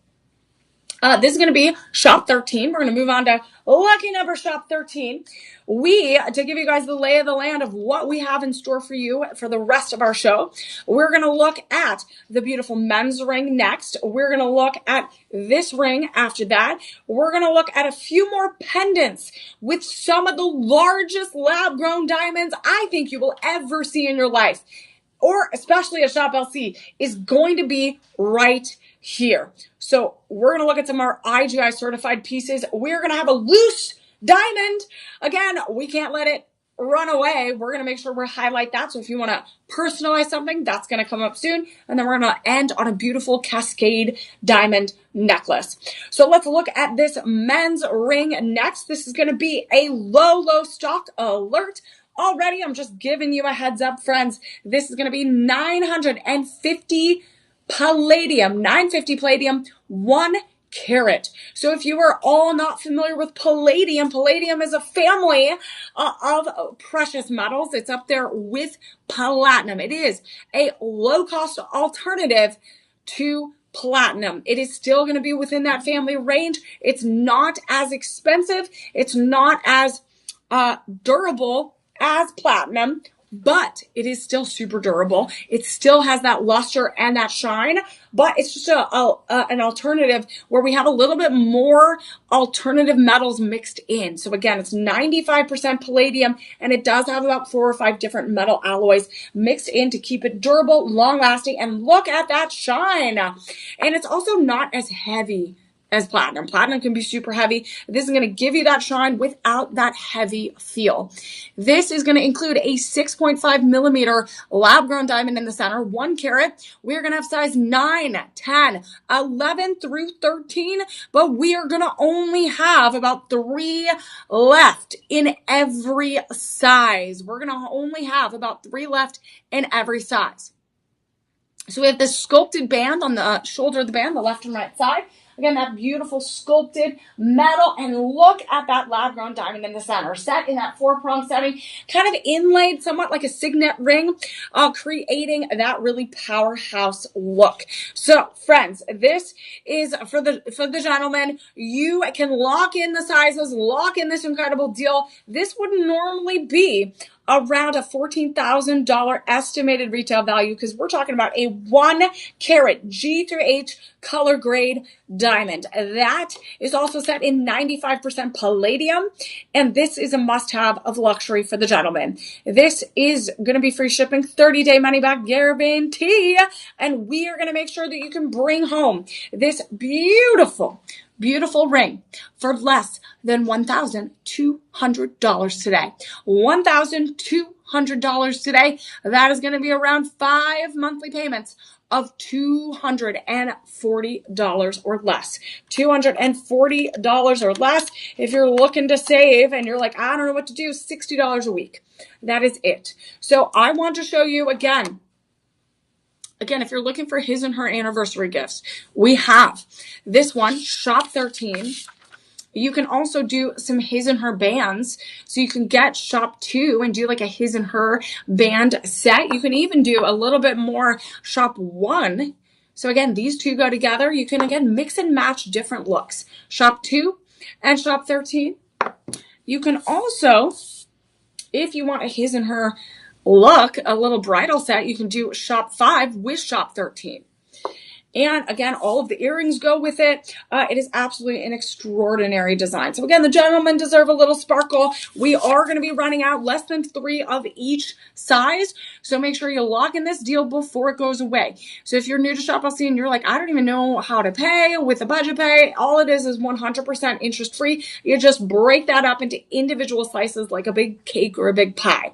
This is going to be shop 13. We're going to move on to lucky number shop 13. To give you guys the lay of the land of what we have in store for you for the rest of our show, we're going to look at the beautiful men's ring next. We're going to look at this ring after that. We're going to look at a few more pendants with some of the largest lab grown diamonds I think you will ever see in your life, or especially at Shop LC, is going to be right here. So we're going to look at some of our IGI certified pieces. We're going to have a loose diamond. Again, we can't let it run away. We're going to make sure we highlight that. So if you want to personalize something, that's going to come up soon. And then we're going to end on a beautiful cascade diamond necklace. So let's look at this men's ring next. This is going to be a low stock alert. Already, I'm just giving you a heads up, friends. This is going to be 950 palladium, 1 carat. So if you are all not familiar with palladium, palladium is a family of precious metals. It's up there with platinum. It is a low-cost alternative to platinum. It is still going to be within that family range. It's not as expensive. It's not as durable as platinum, but it is still super durable. It still has that luster and that shine, but it's just an alternative where we have a little bit more alternative metals mixed in. So again, it's 95% palladium, and it does have about 4 or 5 different metal alloys mixed in to keep it durable, long lasting, and look at that shine. And it's also not as heavy as platinum. Platinum can be super heavy. This is going to give you that shine without that heavy feel. This is going to include a 6.5 millimeter lab grown diamond in the center, 1 carat. We're going to have size 9, 10, 11 through 13, but we are going to only have about 3 left in every size. We're going to only have about 3 left in every size. So we have this sculpted band on the shoulder of the band, the left and right side. Again, that beautiful sculpted metal, and look at that lab-grown diamond in the center, set in that 4-prong setting, kind of inlaid somewhat like a signet ring, creating that really powerhouse look. So, friends, this is for the gentlemen. You can lock in the sizes, lock in this incredible deal. This would normally be around a $14,000 estimated retail value, because we're talking about a 1 carat G through H color grade diamond. That is also set in 95% palladium, and this is a must-have of luxury for the gentleman. This is going to be free shipping, 30-day money-back guarantee, and we are going to make sure that you can bring home this beautiful ring for less than $1,200 today. $1,200 today. That is going to be around 5 monthly payments of $240 or less. $240 or less. If you're looking to save and you're like, I don't know what to do, $60 a week. That is it. So I want to show you again, if you're looking for his and her anniversary gifts, we have this one, Shop 13. You can also do some his and her bands. So you can get Shop 2 and do like a his and her band set. You can even do a little bit more Shop 1. So again, these two go together. You can again mix and match different looks. Shop 2 and Shop 13. You can also, if you want a his and her look, a little bridal set, you can do Shop 5 with Shop 13. And again, all of the earrings go with it. It is absolutely an extraordinary design. So again, the gentlemen deserve a little sparkle. We are going to be running out less than 3 of each size. So make sure you lock in this deal before it goes away. So if you're new to Shop LC and you're like, I don't even know how to pay with a budget pay, all it is 100% interest free. You just break that up into individual slices like a big cake or a big pie.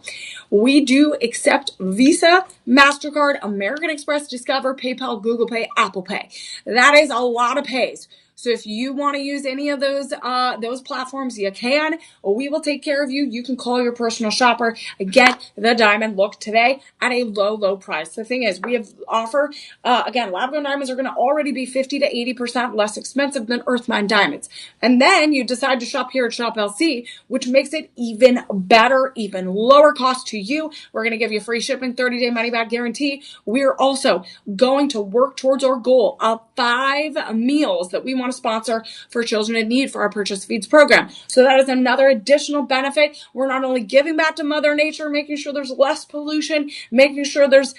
We do accept Visa, MasterCard, American Express, Discover, PayPal, Google Pay, Apple Pay. That is a lot of pays. So if you want to use any of those platforms, you can. We will take care of you. You can call your personal shopper. Get the diamond look today at a low, low price. The thing is, we have offer, lab-grown diamonds are going to already be 50 to 80% less expensive than earth mine diamonds. And then you decide to shop here at Shop LC, which makes it even better, even lower cost to you. We're going to give you free shipping, 30-day money-back guarantee. We're also going to work towards our goal of 5 meals that we want to sponsor for children in need for our Purchase Feeds program. So that is another additional benefit. We're not only giving back to Mother Nature, making sure there's less pollution, making sure there's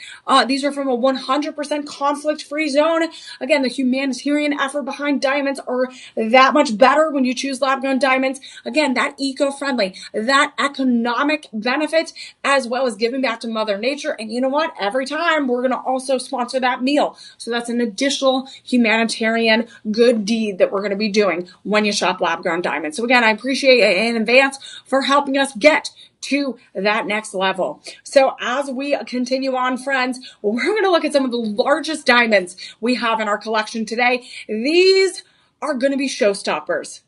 these are from a 100% conflict-free zone. Again, the humanitarian effort behind diamonds are that much better when you choose lab-grown diamonds. Again, that eco-friendly, that economic benefit, as well as giving back to Mother Nature. And you know what? Every time we're going to also sponsor that meal. So that's an additional humanitarian good deed that we're going to be doing when you shop lab-grown diamonds. So again, I appreciate it in advance for helping us get to that next level. So as we continue on, friends, we're going to look at some of the largest diamonds we have in our collection today. These are going to be showstoppers.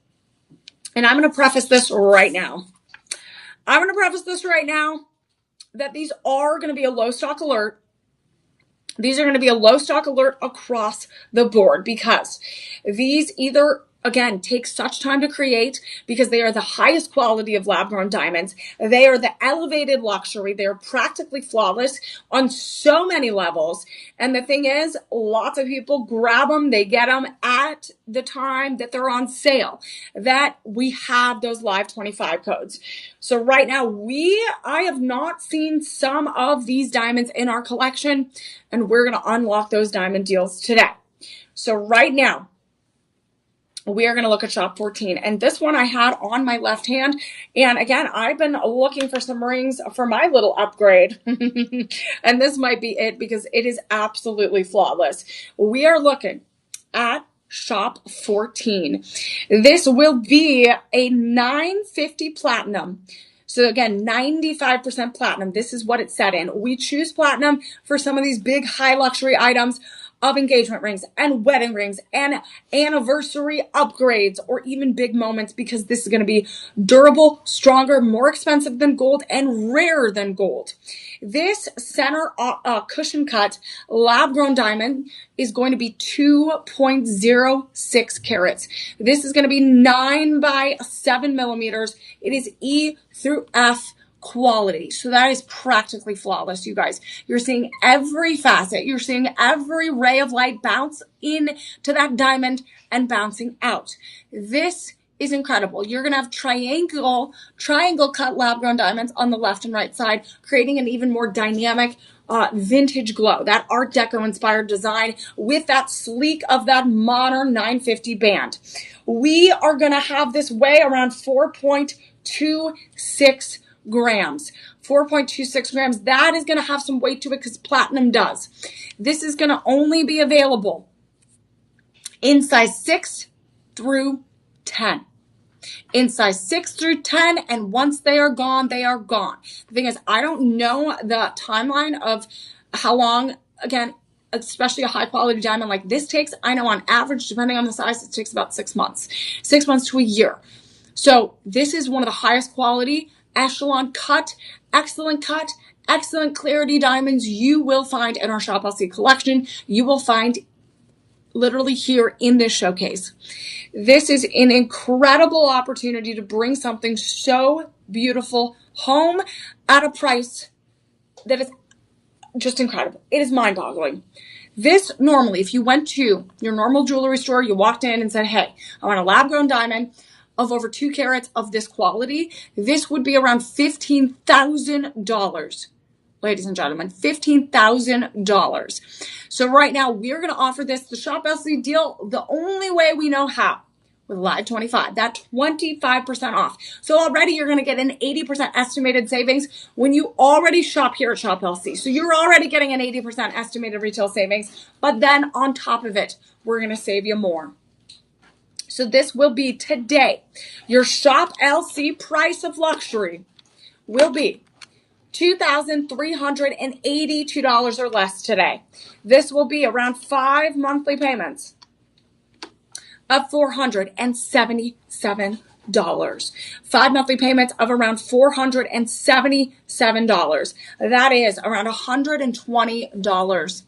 And I'm going to preface this right now. That these are going to be a low stock alert. These are going to be a low stock alert across the board because these either, again, take such time to create because they are the highest quality of lab-grown diamonds. They are the elevated luxury. They're practically flawless on so many levels. And the thing is, lots of people grab them. They get them at the time that they're on sale, that we have those live 25 codes. So right now, I have not seen some of these diamonds in our collection, and we're going to unlock those diamond deals today. So right now, we are going to look at Shop 14. And this one I had on my left hand. And again, I've been looking for some rings for my little upgrade. And this might be it because it is absolutely flawless. We are looking at Shop 14. This will be a 950 platinum. So again, 95% platinum. This is what it's set in. We choose platinum for some of these big high luxury items of engagement rings and wedding rings and anniversary upgrades or even big moments because this is going to be durable, stronger, more expensive than gold and rarer than gold. This center cushion cut lab-grown diamond is going to be 2.06 carats. This is going to be 9 by 7 millimeters. It is E through F quality. So that is practically flawless, you guys. You're seeing every facet. You're seeing every ray of light bounce into that diamond and bouncing out. This is incredible. You're going to have triangle cut lab grown diamonds on the left and right side, creating an even more dynamic vintage glow, that Art Deco inspired design with that sleek of that modern 950 band. We are going to have this weigh around 4.26 grams. 4.26 grams. That is going to have some weight to it because platinum does. This is going to only be available in size 6 through 10. In size 6 through 10, and once they are gone, they are gone. The thing is, I don't know the timeline of how long, again, especially a high quality diamond like this takes. I know on average, depending on the size, it takes about 6 months. 6 months to a year. So this is one of the highest quality, echelon cut, excellent clarity diamonds you will find in our Shop LC collection. You will find literally here in this showcase. This is an incredible opportunity to bring something so beautiful home at a price that is just incredible. It is mind-boggling. This normally, if you went to your normal jewelry store, you walked in and said, hey, I want a lab-grown diamond of over 2 carats of this quality, this would be around $15,000. Ladies and gentlemen, $15,000. So right now, we're going to offer this, the Shop LC deal, the only way we know how, with Live 25, that 25% off. So already you're going to get an 80% estimated savings when you already shop here at Shop LC. So you're already getting an 80% estimated retail savings, but then on top of it, we're going to save you more. So this will be today. Your Shop LC price of luxury will be $2,382 or less today. This will be around 5 monthly payments of $477. 5 monthly payments of around $477. That is around $120.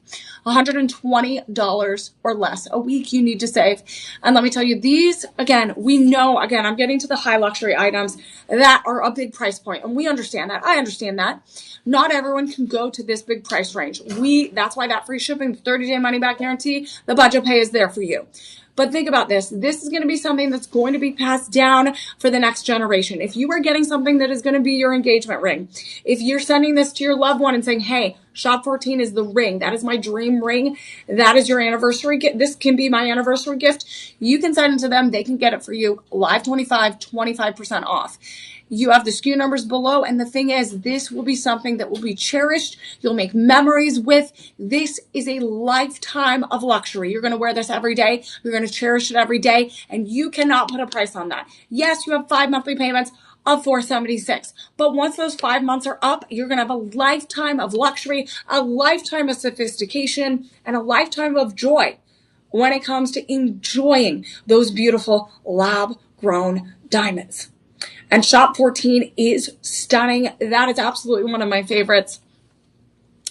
$120 or less a week you need to save. And let me tell you, these, again, we know, again, I'm getting to the high luxury items that are a big price point, and we understand that. I understand that. Not everyone can go to this big price range. That's why that free shipping, the 30-day money-back guarantee, the budget pay is there for you. But think about this. This is going to be something that's going to be passed down for the next generation. If you are getting something that is going to be your engagement ring, if you're sending this to your loved one and saying, hey, Shop 14 is the ring. That is my dream ring. That is your anniversary gift. This can be my anniversary gift. You can send it to them. They can get it for you. Live 25, 25% off. You have the SKU numbers below. And the thing is, this will be something that will be cherished. You'll make memories with. This is a lifetime of luxury. You're going to wear this every day. You're going to cherish it every day. And you cannot put a price on that. Yes, you have 5 monthly payments of $476. But once those 5 months are up, you're going to have a lifetime of luxury, a lifetime of sophistication, and a lifetime of joy when it comes to enjoying those beautiful lab-grown diamonds. And Shop 14 is stunning. That is absolutely one of my favorites.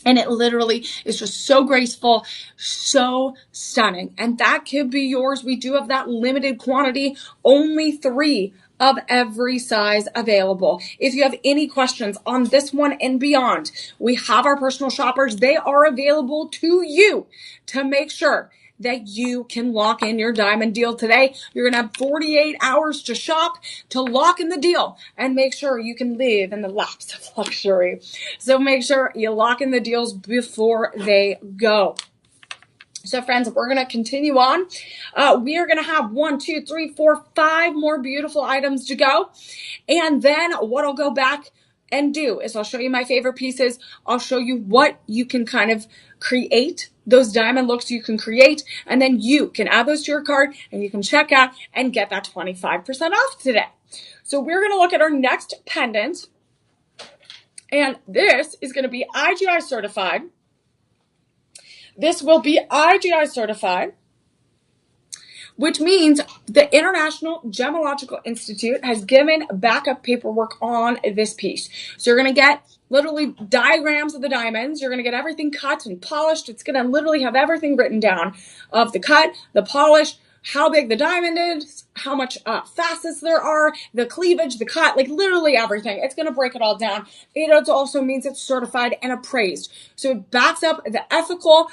And it literally is just so graceful, so stunning. And that could be yours. We do have that limited quantity, only 3 of every size available. If you have any questions on this one and beyond, we have our personal shoppers. They are available to you to make sure that you can lock in your diamond deal today. You're going to have 48 hours to shop, to lock in the deal, and make sure you can live in the laps of luxury. So make sure you lock in the deals before they go. So friends, we're going to continue on. We are going to have 1, 2, 3, 4, 5 more beautiful items to go. And then what I'll go back and do is I'll show you my favorite pieces. I'll show you what you can kind of create, those diamond looks you can create, and then you can add those to your cart and you can check out and get that 25% off today. So we're going to look at our next pendant, and this is going to be IGI certified. This will be IGI certified, which means the International Gemological Institute has given backup paperwork on this piece. So you're going to get literally diagrams of the diamonds. You're going to get everything cut and polished. It's going to literally have everything written down of the cut, the polish, how big the diamond is, how much facets there are, the cleavage, the cut, like literally everything. It's going to break it all down. It also means it's certified and appraised. So it backs up the ethical,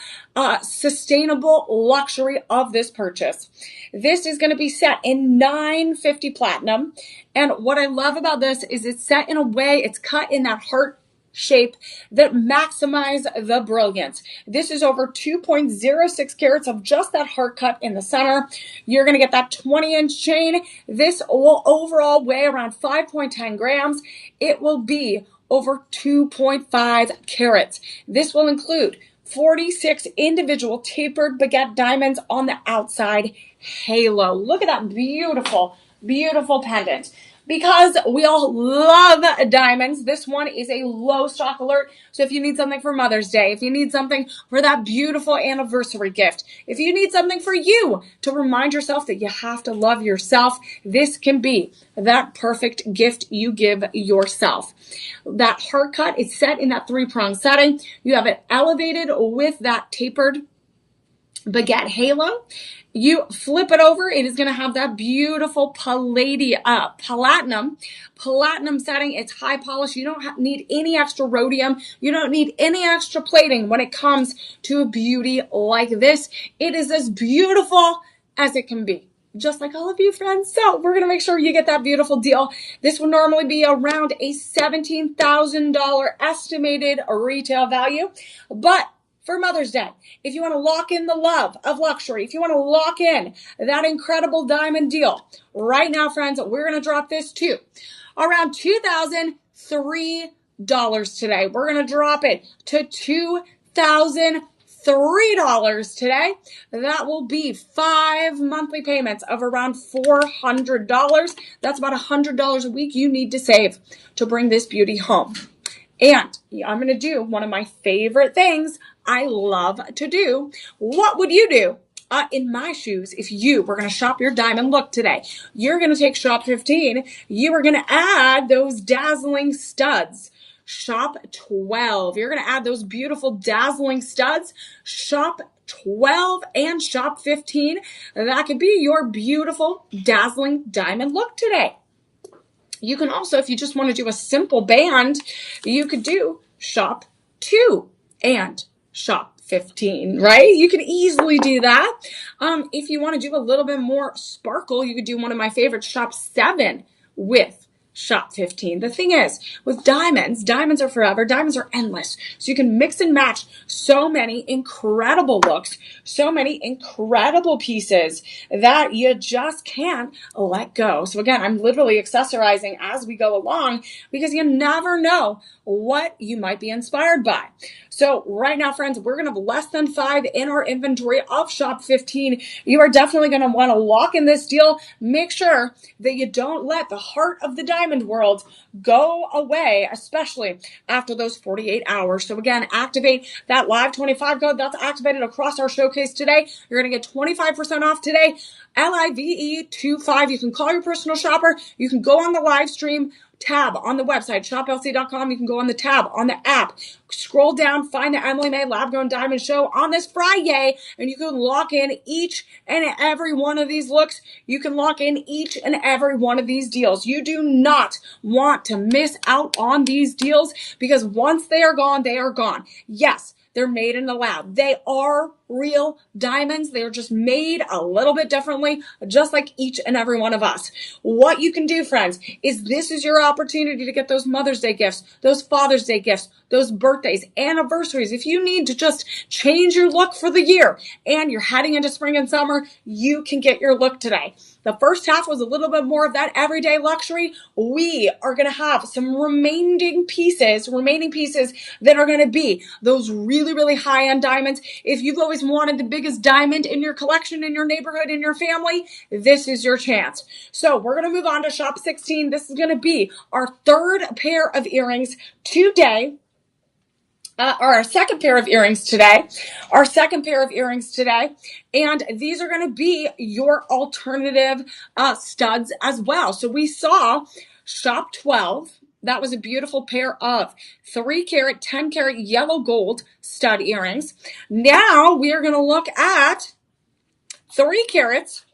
sustainable luxury of this purchase. This is going to be set in 950 platinum. And what I love about this is it's set in a way, it's cut in that heart shape that maximize the brilliance. This is over 2.06 carats of just that heart cut in the center. You're going to get that 20-inch chain. This will overall weigh around 5.10 grams. It will be over 2.5 carats. This will include 46 individual tapered baguette diamonds on the outside halo. Look at that beautiful, beautiful pendant. Because we all love diamonds, this one is a low stock alert. So if you need something for Mother's Day, if you need something for that beautiful anniversary gift, if you need something for you to remind yourself that you have to love yourself, this can be that perfect gift you give yourself. That heart cut is set in that 3-prong setting. You have it elevated with that tapered baguette halo. You flip it over, it is going to have that beautiful platinum setting. It's high polish. You don't need any extra rhodium. You don't need any extra plating when it comes to a beauty like this. It is as beautiful as it can be, just like all of you friends. So we're going to make sure you get that beautiful deal. This would normally be around a $17,000 estimated retail value, but for Mother's Day, if you want to lock in the love of luxury, if you want to lock in that incredible diamond deal, right now, friends, we're going to drop this to around $2,003 today. We're going to drop it to $2,003 today. That will be 5 monthly payments of around $400. That's about $100 a week you need to save to bring this beauty home. And I'm going to do one of my favorite things I love to do. What would you do in my shoes if you were going to shop your diamond look today? You're going to take shop 15. You are going to add those dazzling studs. Shop 12. You're going to add those beautiful dazzling studs. Shop 12 and shop 15. That could be your beautiful dazzling diamond look today. You can also, if you just want to do a simple band, you could do shop 2 and shop 15, right? You can easily do that. If you want to do a little bit more sparkle, you could do one of my favorites, shop 7 with shop 15. The thing is, with diamonds are forever. Diamonds are endless. So you can mix and match so many incredible looks, so many incredible pieces that you just can't let go. So again, I'm literally accessorizing as we go along because you never know what you might be inspired by. So right now, friends, we're going to have less than 5 in our inventory of shop 15. You are definitely going to want to lock in this deal. Make sure that you don't let the heart of the diamond world go away, especially after those 48 hours. So again, activate that live 25 code that's activated across our showcase today. You're going to get 25% off today. LIVE25. You can call your personal shopper. You can go on the live stream tab on the website, shoplc.com. You can go on the tab on the app, scroll down, find the Emily Mae Lab Grown Diamond Show on this Friday, and you can lock in each and every one of these looks. You can lock in each and every one of these deals. You do not want to miss out on these deals because once they are gone, they are gone. Yes, they're made in the lab. They are real diamonds. They're just made a little bit differently, just like each and every one of us. What you can do, friends, is this is your opportunity to get those Mother's Day gifts, those Father's Day gifts, those birthdays, anniversaries. If you need to just change your look for the year and you're heading into spring and summer, you can get your look today. The first half was a little bit more of that everyday luxury. We are going to have some remaining pieces that are going to be those really, really high-end diamonds. If you've always wanted the biggest diamond in your collection, in your neighborhood, in your family, this is your chance. So we're going to move on to shop 16. This is going to be our third pair of earrings today. Our second pair of earrings today. And these are going to be your alternative studs as well. So we saw shop 12. That was a beautiful pair of 3 carat, 10 carat yellow gold stud earrings. Now we are going to look at 3 carats,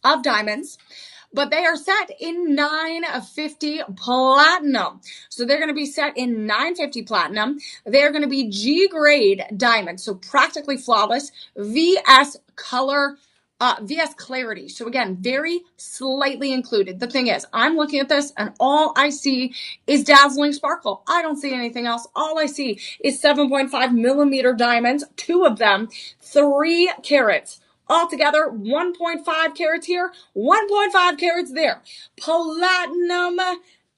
of diamonds, but they are set in 950 platinum. So they're going to be set in 950 platinum. They're going to be G grade diamonds, so practically flawless, VS color, VS clarity. So again, very slightly included. The thing is, I'm looking at this and all I see is dazzling sparkle. I don't see anything else. All I see is 7.5 millimeter diamonds, 2 of them, 3 carats. Altogether, 1.5 carats here, 1.5 carats there. Platinum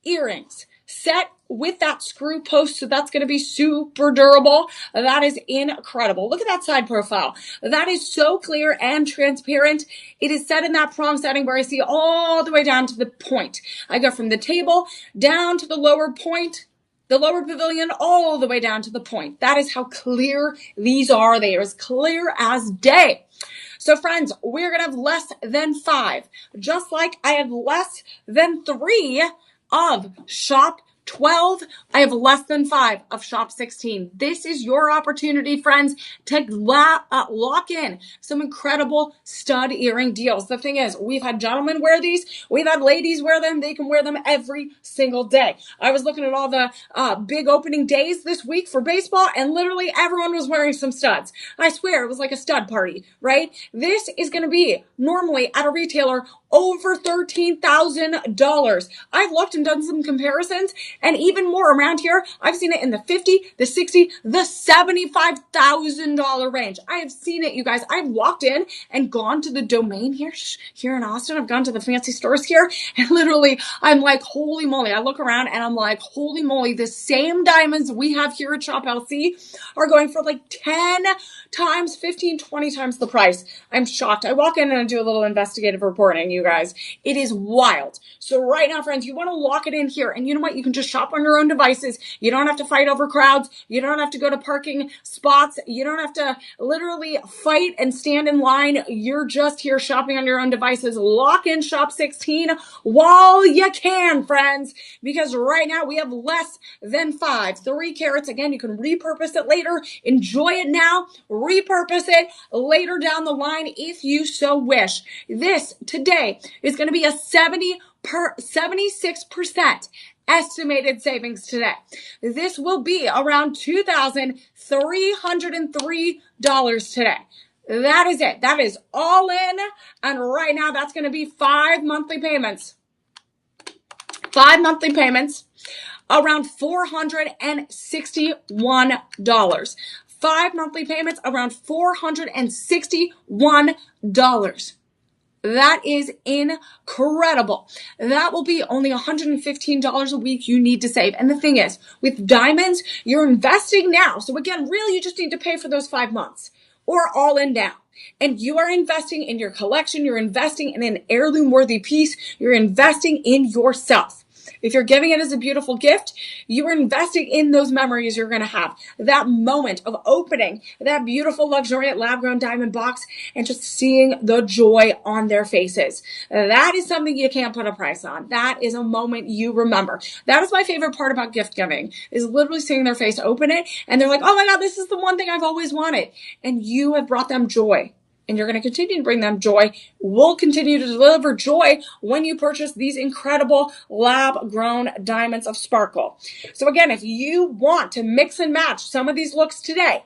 earrings set with that screw post, so that's going to be super durable. That is incredible. Look at that side profile. That is so clear and transparent. It is set in that prom setting where I see all the way down to the point. I go from the table down to the lower point, the lower pavilion, all the way down to the point. That is how clear these are. They are as clear as day. So friends, we're going to have less than 5, just like I have less than 3 of shop 12. I have less than 5 of shop 16. This is your opportunity, friends, to lock in some incredible stud earring deals. The thing is, we've had gentlemen wear these. We've had ladies wear them. They can wear them every single day. I was looking at all the big opening days this week for baseball, and literally everyone was wearing some studs. I swear it was like a stud party, right? This is going to be normally at a retailer over $13,000. I've looked and done some comparisons, and even more around here, I've seen it in the $50,000, the $60,000, the $75,000 range. I have seen it, you guys. I've walked in and gone to the Domain here in Austin. I've gone to the fancy stores here, and literally, I'm like, holy moly. I look around and I'm like, holy moly, the same diamonds we have here at Shop LC are going for like 10 times, 15, 20 times the price. I'm shocked. I walk in and I do a little investigative reporting, you guys. It is wild. So right now, friends, you want to lock it in here. And you know what? You can just shop on your own devices. You don't have to fight over crowds. You don't have to go to parking spots. You don't have to literally fight and stand in line. You're just here shopping on your own devices. Lock in shop 16 while you can, friends, because right now we have less than 5. 3 carats. Again, you can repurpose it later. Enjoy it now. Repurpose it later down the line if you so wish. This today is going to be a 76% estimated savings today. This will be around $2,303 today. That is it. That is all in. And right now that's going to be 5 monthly payments. 5 monthly payments, around $461. 5 monthly payments, around $461. That is incredible. That will be only $115 a week you need to save. And the thing is, with diamonds, you're investing now. So again, really, you just need to pay for those 5 months or all in now. And you are investing in your collection. You're investing in an heirloom worthy piece. You're investing in yourself. If you're giving it as a beautiful gift, you are investing in those memories you're going to have. That moment of opening that beautiful, luxuriant lab-grown diamond box and just seeing the joy on their faces. That is something you can't put a price on. That is a moment you remember. That is my favorite part about gift giving, is literally seeing their face open it and they're like, oh my God, this is the one thing I've always wanted. And you have brought them joy. And you're going to continue to bring them joy. We'll continue to deliver joy when you purchase these incredible lab-grown diamonds of sparkle. So again, if you want to mix and match some of these looks today,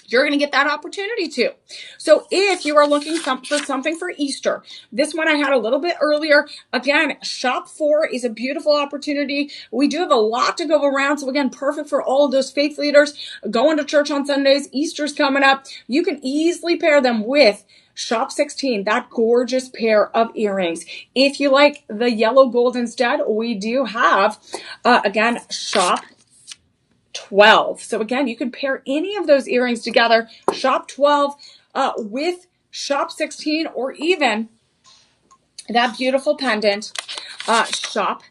you're going to get that opportunity too. So if you are looking for something for Easter, this one I had a little bit earlier. Again, shop 4 is a beautiful opportunity. We do have a lot to go around. So again, perfect for all of those faith leaders going to church on Sundays. Easter's coming up. You can easily pair them with Shop 16, that gorgeous pair of earrings. If you like the yellow gold instead, we do have, again, Shop 12. So again, you can pair any of those earrings together, Shop 12 with Shop 16, or even that beautiful pendant, Shop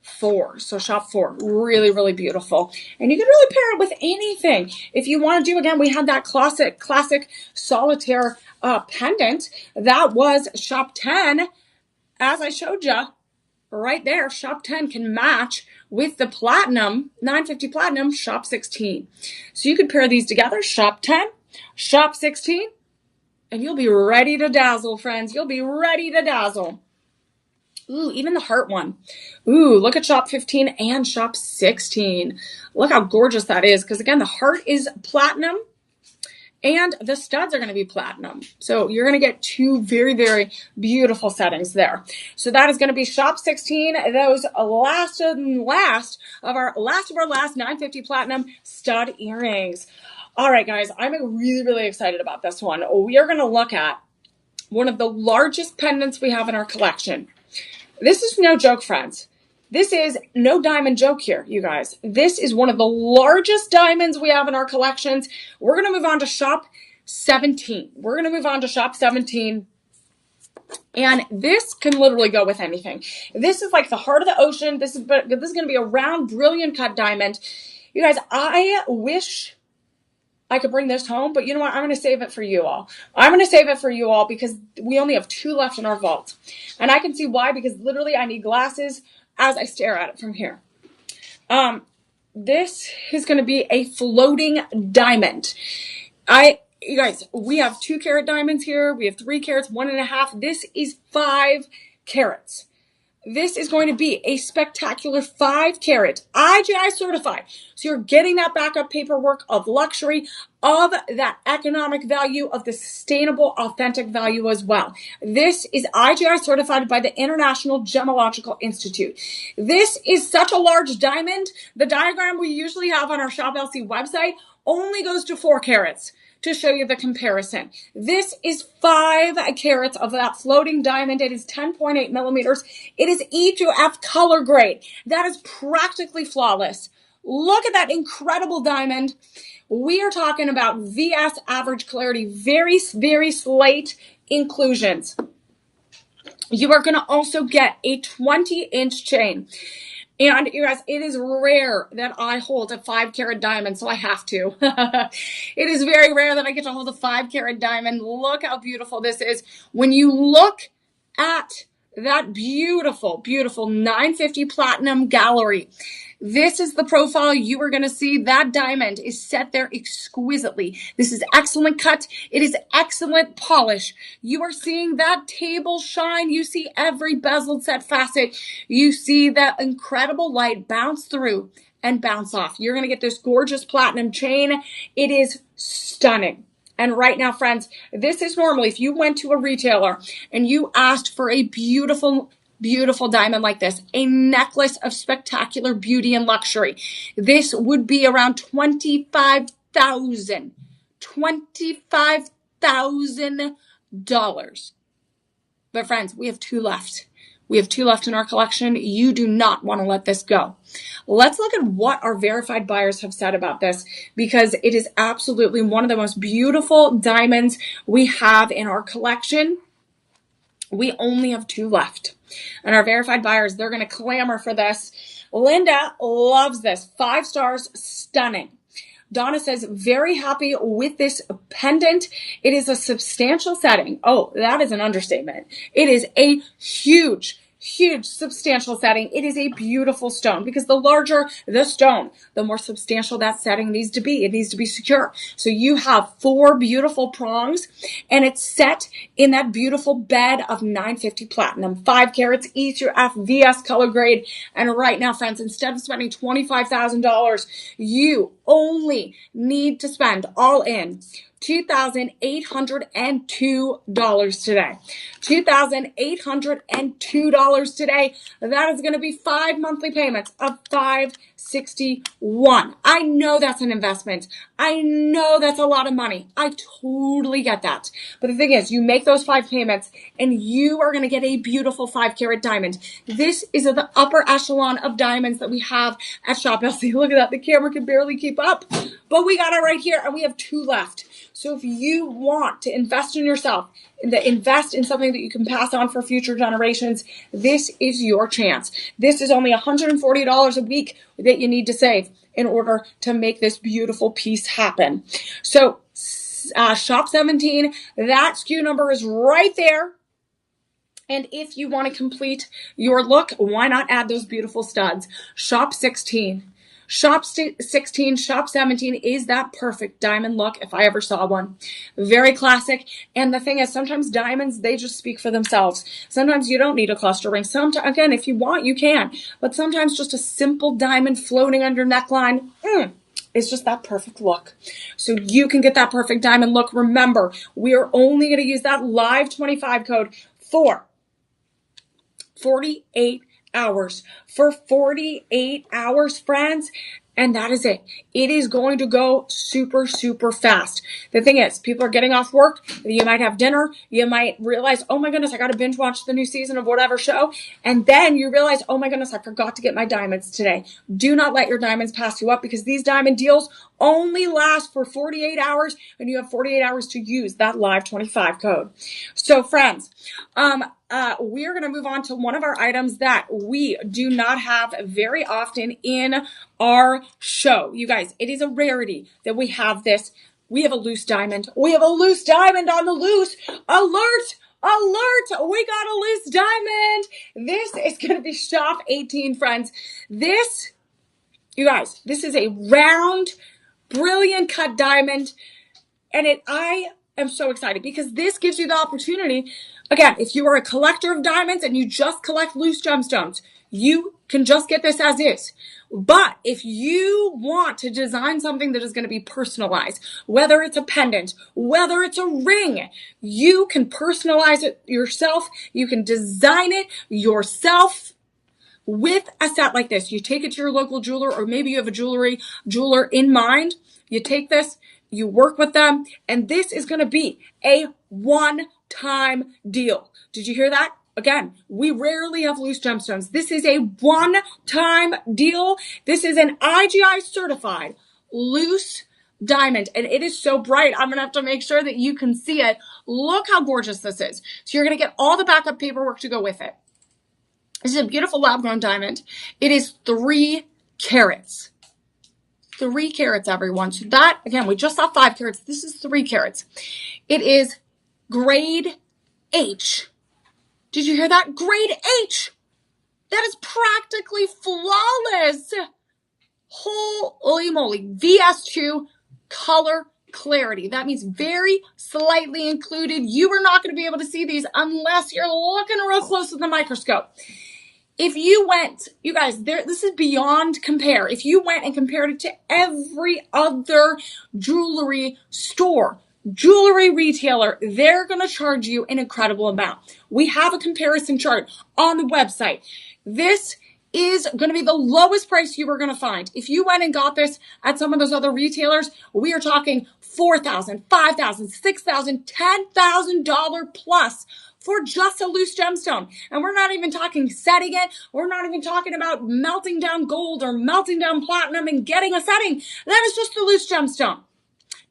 4. So Shop 4, really, really beautiful. And you can really pair it with anything. If you want to do, again, we had that classic solitaire pendant. That was Shop 10. As I showed you, right there, Shop 10 can match with the platinum, 950 platinum, Shop 16. So you could pair these together, Shop 10, Shop 16, and you'll be ready to dazzle, friends. You'll be ready to dazzle. Ooh, even the heart one. Ooh, look at shop 15 and shop 16. Look how gorgeous that is. Because again, the heart is platinum and the studs are going to be platinum. So you're going to get two very, very beautiful settings there. So that is going to be shop 16. Those last of our last 950 platinum stud earrings. All right, guys, I'm really, really excited about this one. We are going to look at one of the largest pendants we have in our collection. This is no joke, friends. This is no diamond joke here, you guys. This is one of the largest diamonds we have in our collections. We're going to move on to shop 17. We're going to move on to shop 17. And this can literally go with anything. This is like the heart of the ocean. This is going to be a round, brilliant cut diamond. You guys, I wish I could bring this home, but you know what? I'm going to save it for you all. I'm going to save it for you all because we only have 2 left in our vault. And I can see why, because literally I need glasses as I stare at it from here. This is going to be a floating diamond. You guys, we have 2 carat diamonds here. We have 3 carats, 1.5. This is 5 carats. This is going to be a spectacular 5 carat IGI certified. So you're getting that backup paperwork of luxury, of that economic value, of the sustainable, authentic value as well. This is IGI certified by the International Gemological Institute. This is such a large diamond. The diagram we usually have on our Shop LC website only goes to 4 carats. To show you the comparison. This is 5 carats of that floating diamond. It is 10.8 millimeters. It is E2F color grade. That is practically flawless. Look at that incredible diamond. We are talking about VS average clarity, very, very slight inclusions. You are going to also get a 20-inch chain. And you guys, it is rare that I hold a 5 carat diamond, so I have to. It is very rare that I get to hold a 5 carat diamond. Look how beautiful this is. When you look at that beautiful, beautiful 950 platinum gallery, this is the profile you are going to see. That diamond is set there exquisitely. This is excellent cut. It is excellent polish. You are seeing that table shine. You see every bezeled set facet. You see that incredible light bounce through and bounce off. You're going to get this gorgeous platinum chain. It is stunning. And right now, friends, this is normally, if you went to a retailer and you asked for a beautiful diamond like this, a necklace of spectacular beauty and luxury, this would be around $25,000. But friends, we have 2 left. We have 2 left in our collection. You do not want to let this go. Let's look at what our verified buyers have said about this, because it is absolutely one of the most beautiful diamonds we have in our collection. We only have 2 left. And our verified buyers, they're going to clamor for this. Linda loves this. 5 stars, stunning. Donna says, very happy with this pendant. It is a substantial setting. Oh, that is an understatement. It is a huge substantial setting. It is a beautiful stone, because the larger the stone, the more substantial that setting needs to be. It needs to be secure. So you have 4 beautiful prongs, and it's set in that beautiful bed of 950 platinum, 5 carats, E2F VS color grade. And right now, friends, instead of spending $25,000, you only need to spend all in $2,802 today. $2,802 today. That is going to be 5 monthly payments of $561. I know that's an investment. I know that's a lot of money. I totally get that. But the thing is, you make those 5 payments and you are going to get a beautiful 5 carat diamond. This is the upper echelon of diamonds that we have at Shop LC. Look at that. The camera can barely keep up, but we got it right here, and we have 2 left. So if you want to invest in yourself, invest in something that you can pass on for future generations, this is your chance. This is only $140 a week that you need to save in order to make this beautiful piece happen. So Shop 17, that SKU number is right there. And if you want to complete your look, why not add those beautiful studs? Shop 16. Shop 16, Shop 17 is that perfect diamond look if I ever saw one. Very classic. And the thing is, sometimes diamonds, they just speak for themselves. Sometimes you don't need a cluster ring. Sometimes, again, if you want, you can. But sometimes just a simple diamond floating on your neckline, it's just that perfect look. So you can get that perfect diamond look. Remember, we are only going to use that live 25 code for 48 hours. For 48 hours, friends. And that is it. It is going to go super, super fast. The thing is, people are getting off work. You might have dinner. You might realize, oh my goodness, I got to binge watch the new season of whatever show. And then you realize, oh my goodness, I forgot to get my diamonds today. Do not let your diamonds pass you up, because these diamond deals only last for 48 hours, and you have 48 hours to use that live 25 code. So friends, we are going to move on to one of our items that we do not have very often in our show. You guys, it is a rarity that we have this. We have a loose diamond. We have a loose diamond on the loose. Alert! Alert! We got a loose diamond. This is going to be Shop 18, friends. This, you guys, this is a round, brilliant cut diamond. And I am so excited because this gives you the opportunity. Again, if you are a collector of diamonds and you just collect loose gemstones, you can just get this as is. But if you want to design something that is going to be personalized, whether it's a pendant, whether it's a ring, you can personalize it yourself. You can design it yourself with a set like this. You take it to your local jeweler, or maybe you have a jeweler in mind. You take this, you work with them, and this is going to be a one-time deal. Did you hear that? Again, we rarely have loose gemstones. This is a one-time deal. This is an IGI certified loose diamond, and it is so bright. I'm going to have to make sure that you can see it. Look how gorgeous this is. So you're going to get all the backup paperwork to go with it. This is a beautiful lab-grown diamond. It is 3 carats. 3 carats, everyone. So that, again, we just saw 5 carats. This is 3 carats. It is grade H. Did you hear that? Grade H. That is practically flawless. Holy moly. VS2 color clarity. That means very slightly included. You are not going to be able to see these unless you're looking real close with the microscope. If you went, you guys, this is beyond compare. If you went and compared it to every other jewelry store, jewelry retailer, they're going to charge you an incredible amount. We have a comparison chart on the website. This is going to be the lowest price you are going to find. If you went and got this at some of those other retailers, we are talking $4,000, $5,000, $6,000, $10,000 plus for just a loose gemstone. And we're not even talking setting it. We're not even talking about melting down gold or melting down platinum and getting a setting. That is just the loose gemstone.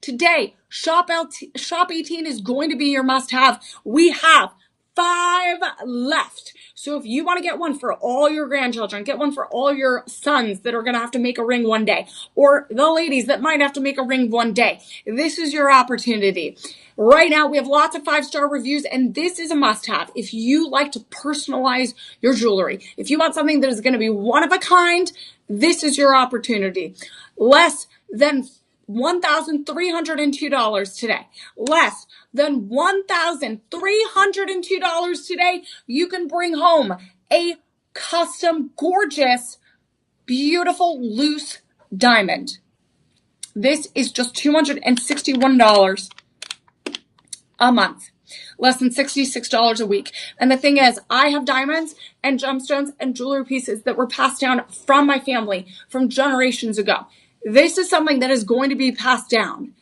Today, Shop 18 is going to be your must-have. We have 5 left. So if you want to get one for all your grandchildren, get one for all your sons that are going to have to make a ring one day, or the ladies that might have to make a ring one day, this is your opportunity. Right now, we have lots of 5-star reviews, and this is a must-have. If you like to personalize your jewelry, if you want something that is going to be one of a kind, this is your opportunity. Less than $1,302 today. Less than $1,302 today. You can bring home a custom, gorgeous, beautiful, loose diamond. This is just $261 a month. Less than $66 a week. And the thing is, I have diamonds and gemstones and jewelry pieces that were passed down from my family from generations ago. This is something that is going to be passed down.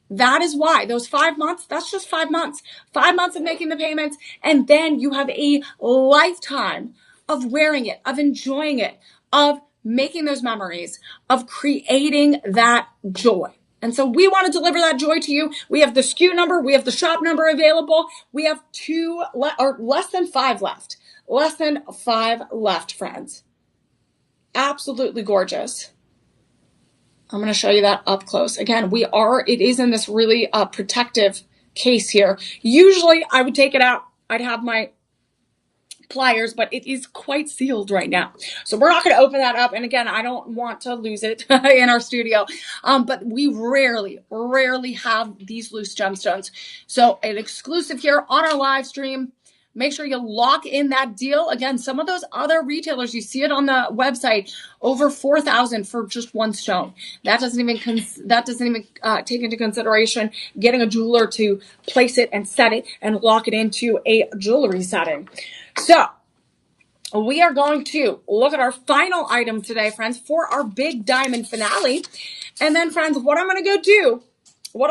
That is why those 5 months, that's just 5 months. 5 months of making the payments, and then you have a lifetime of wearing it, of enjoying it, of making those memories, of creating that joy. And so we want to deliver that joy to you. We have the SKU number. We have the shop number available. We have less than 5 left. Less than 5 left, friends. Absolutely gorgeous. I'm going to show you that up close. Again, it is in this really protective case here. Usually I would take it out. I'd have my pliers, but it is quite sealed right now. So we're not going to open that up. And again, I don't want to lose it in our studio. But we rarely have these loose gemstones. So an exclusive here on our live stream. Make sure you lock in that deal. Again, some of those other retailers, you see it on the website, over $4,000 for just one stone. That doesn't even take into consideration getting a jeweler to place it and set it and lock it into a jewelry setting. So we are going to look at our final item today, friends, for our big diamond finale. And then, friends, what I'll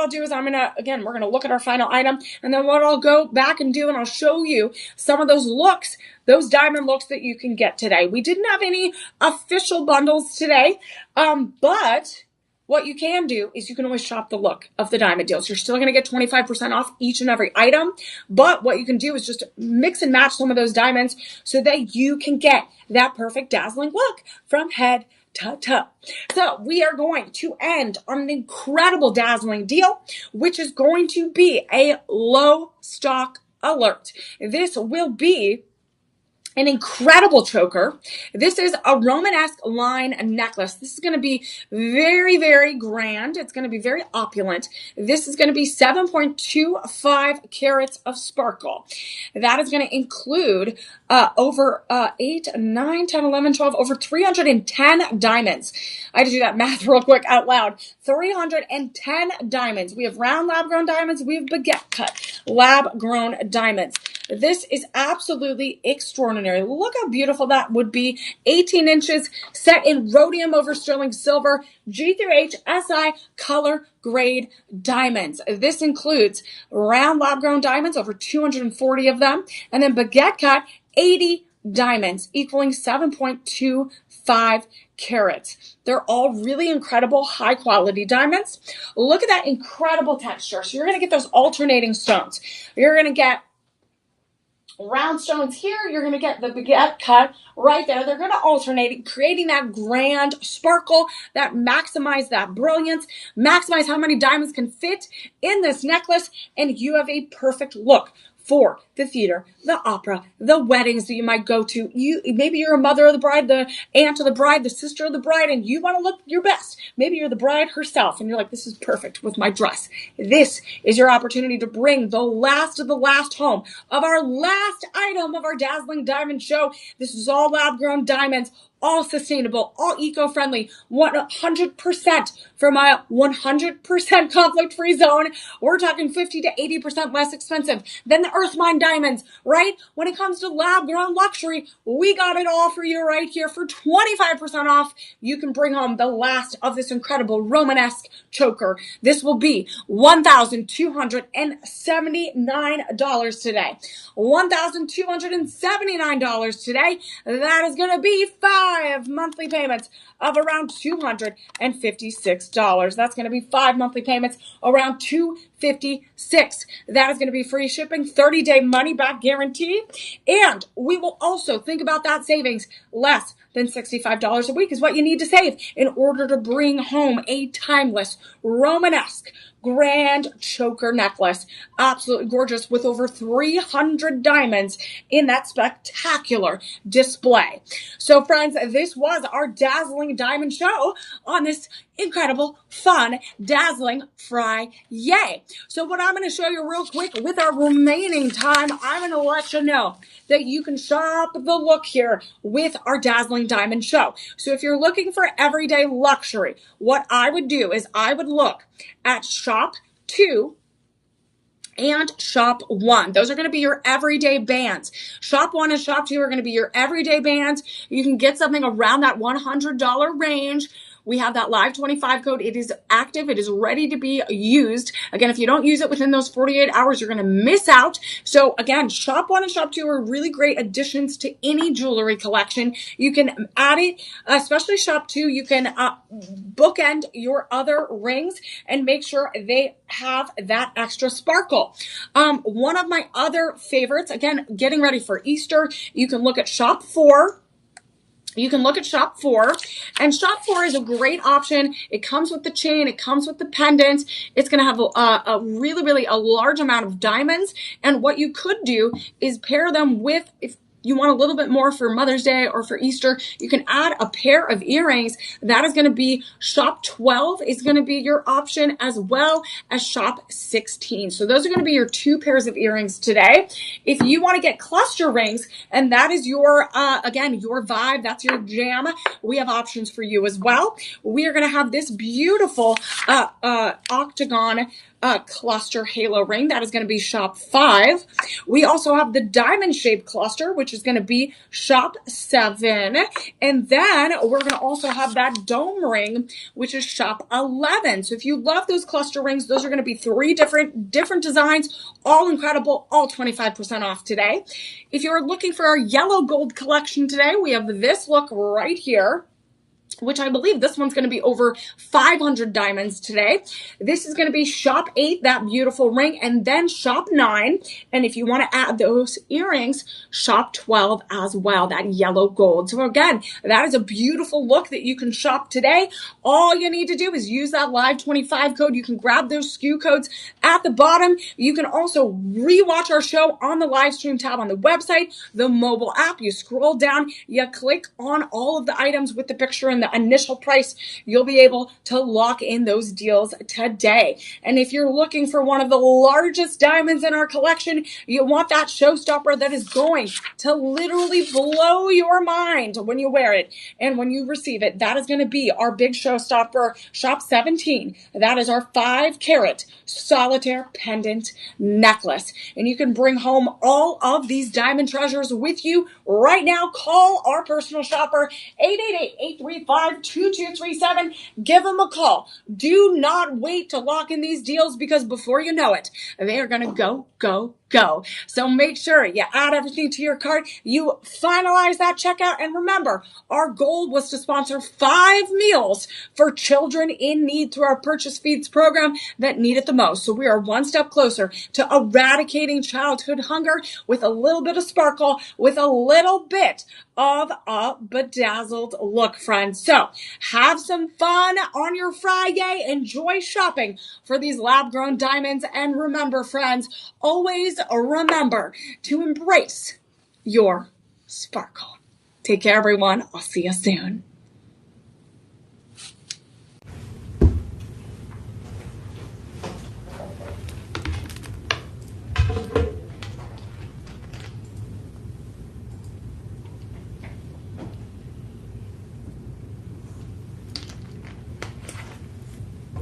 do is we're going to look at our final item, and then what I'll go back and do, and I'll show you some of those looks, those diamond looks that you can get today. We didn't have any official bundles today, but what you can do is you can always shop the look of the diamond deals. You're still going to get 25% off each and every item, but what you can do is just mix and match some of those diamonds so that you can get that perfect dazzling look from head to toe. So we are going to end on an incredible dazzling deal, which is going to be a low stock alert. This will be an incredible choker. This is a Romanesque line necklace. This is going to be very, very grand. It's going to be very opulent. This is going to be 7.25 carats of sparkle. That is going to include over 8, 9, 10, 11, 12, over 310 diamonds. I had to do that math real quick out loud. 310 diamonds. We have round lab-grown diamonds. We have baguette cut lab-grown diamonds. This is absolutely extraordinary. Look how beautiful that would be. 18 inches, set in rhodium over sterling silver, G through H SI color grade diamonds. This includes round lab-grown diamonds, over 240 of them, and then baguette cut, 80 diamonds, equaling 7.25 carats. They're all really incredible, high quality diamonds. Look at that incredible texture. So you're going to get those alternating stones. You're going to get round stones here. You're going to get the baguette cut right there. They're going to alternate, creating that grand sparkle that maximize that brilliance, maximize how many diamonds can fit in this necklace, and you have a perfect look for the theater, the opera, the weddings that you might go to. Maybe you're a mother of the bride, the aunt of the bride, the sister of the bride, and you want to look your best. Maybe you're the bride herself, and you're like, this is perfect with my dress. This is your opportunity to bring the last of the last home of our last item of our dazzling diamond show. This is all lab-grown diamonds, all sustainable, all eco-friendly, 100% from a 100% conflict-free zone. We're talking 50 to 80% less expensive than the Earth Mine diamonds, right? When it comes to lab-grown luxury, we got it all for you right here for 25% off. You can bring home the last of this incredible Romanesque choker. This will be $1,279 today. $1,279 today. That is going to be 5 monthly payments of around $256. That's going to be 5 monthly payments around $256. That is going to be free shipping, 30-day money-back guarantee. And we will also think about that savings. Less than $65 a week is what you need to save in order to bring home a timeless Romanesque grand choker necklace. Absolutely gorgeous, with over 300 diamonds in that spectacular display. So friends, this was our dazzling diamond show on this incredible, fun, dazzling Friday. So what I'm going to show you real quick with our remaining time, I'm going to let you know that you can shop the look here with our dazzling diamond show. So if you're looking for everyday luxury, what I would do is I would look at shop 2 and shop 1. Those are going to be your everyday bands. Shop 1 and shop 2 are going to be your everyday bands. You can get something around that $100 range. We have that live 25 code. It is active. It is ready to be used. Again, if you don't use it within those 48 hours, you're going to miss out. So again, shop 1 and shop 2 are really great additions to any jewelry collection. You can add it, especially shop 2. You can bookend your other rings and make sure they have that extra sparkle. One of my other favorites, again, getting ready for Easter, you can look at shop 4. You can look at shop 4, and shop 4 is a great option. It comes with the chain. It comes with the pendants. It's going to have a really, really a large amount of diamonds. And what you could do is pair them with, you want a little bit more for Mother's Day or for Easter, you can add a pair of earrings. That is going to be shop 12 is going to be your option, as well as shop 16. So those are going to be your 2 pairs of earrings today. If you want to get cluster rings, and that is your, again, your vibe, that's your jam, we have options for you as well. We are going to have this beautiful octagon cluster halo ring. That is going to be shop 5. We also have the diamond shaped cluster, which is going to be shop 7. And then we're going to also have that dome ring, which is shop 11. So if you love those cluster rings, those are going to be 3 different designs, all incredible, all 25% off today. If you're looking for our yellow gold collection today, we have this look right here, which I believe this one's going to be over 500 diamonds today. This is going to be shop 8, that beautiful ring, and then shop 9. And if you want to add those earrings, shop 12 as well, that yellow gold. So again, that is a beautiful look that you can shop today. All you need to do is use that Live25 code. You can grab those SKU codes at the bottom. You can also rewatch our show on the live stream tab on the website, the mobile app. You scroll down, you click on all of the items with the picture and the initial price. You'll be able to lock in those deals today. And if you're looking for one of the largest diamonds in our collection, you want that showstopper that is going to literally blow your mind when you wear it and when you receive it, that is going to be our big showstopper, shop 17. That is our 5-carat solitaire pendant necklace. And you can bring home all of these diamond treasures with you right now. Call our personal shopper, 888-835-2237. Give them a call. Do not wait to lock in these deals, because before you know it, they are going to go. So make sure you add everything to your cart. You finalize that checkout. And remember, our goal was to sponsor 5 meals for children in need through our Purchase Feeds program that need it the most. So we are one step closer to eradicating childhood hunger with a little bit of sparkle, with a little bit of a bedazzled look, friends. So have some fun on your Friday. Enjoy shopping for these lab-grown diamonds. And remember, friends, always remember to embrace your sparkle. Take care, everyone. I'll see you soon.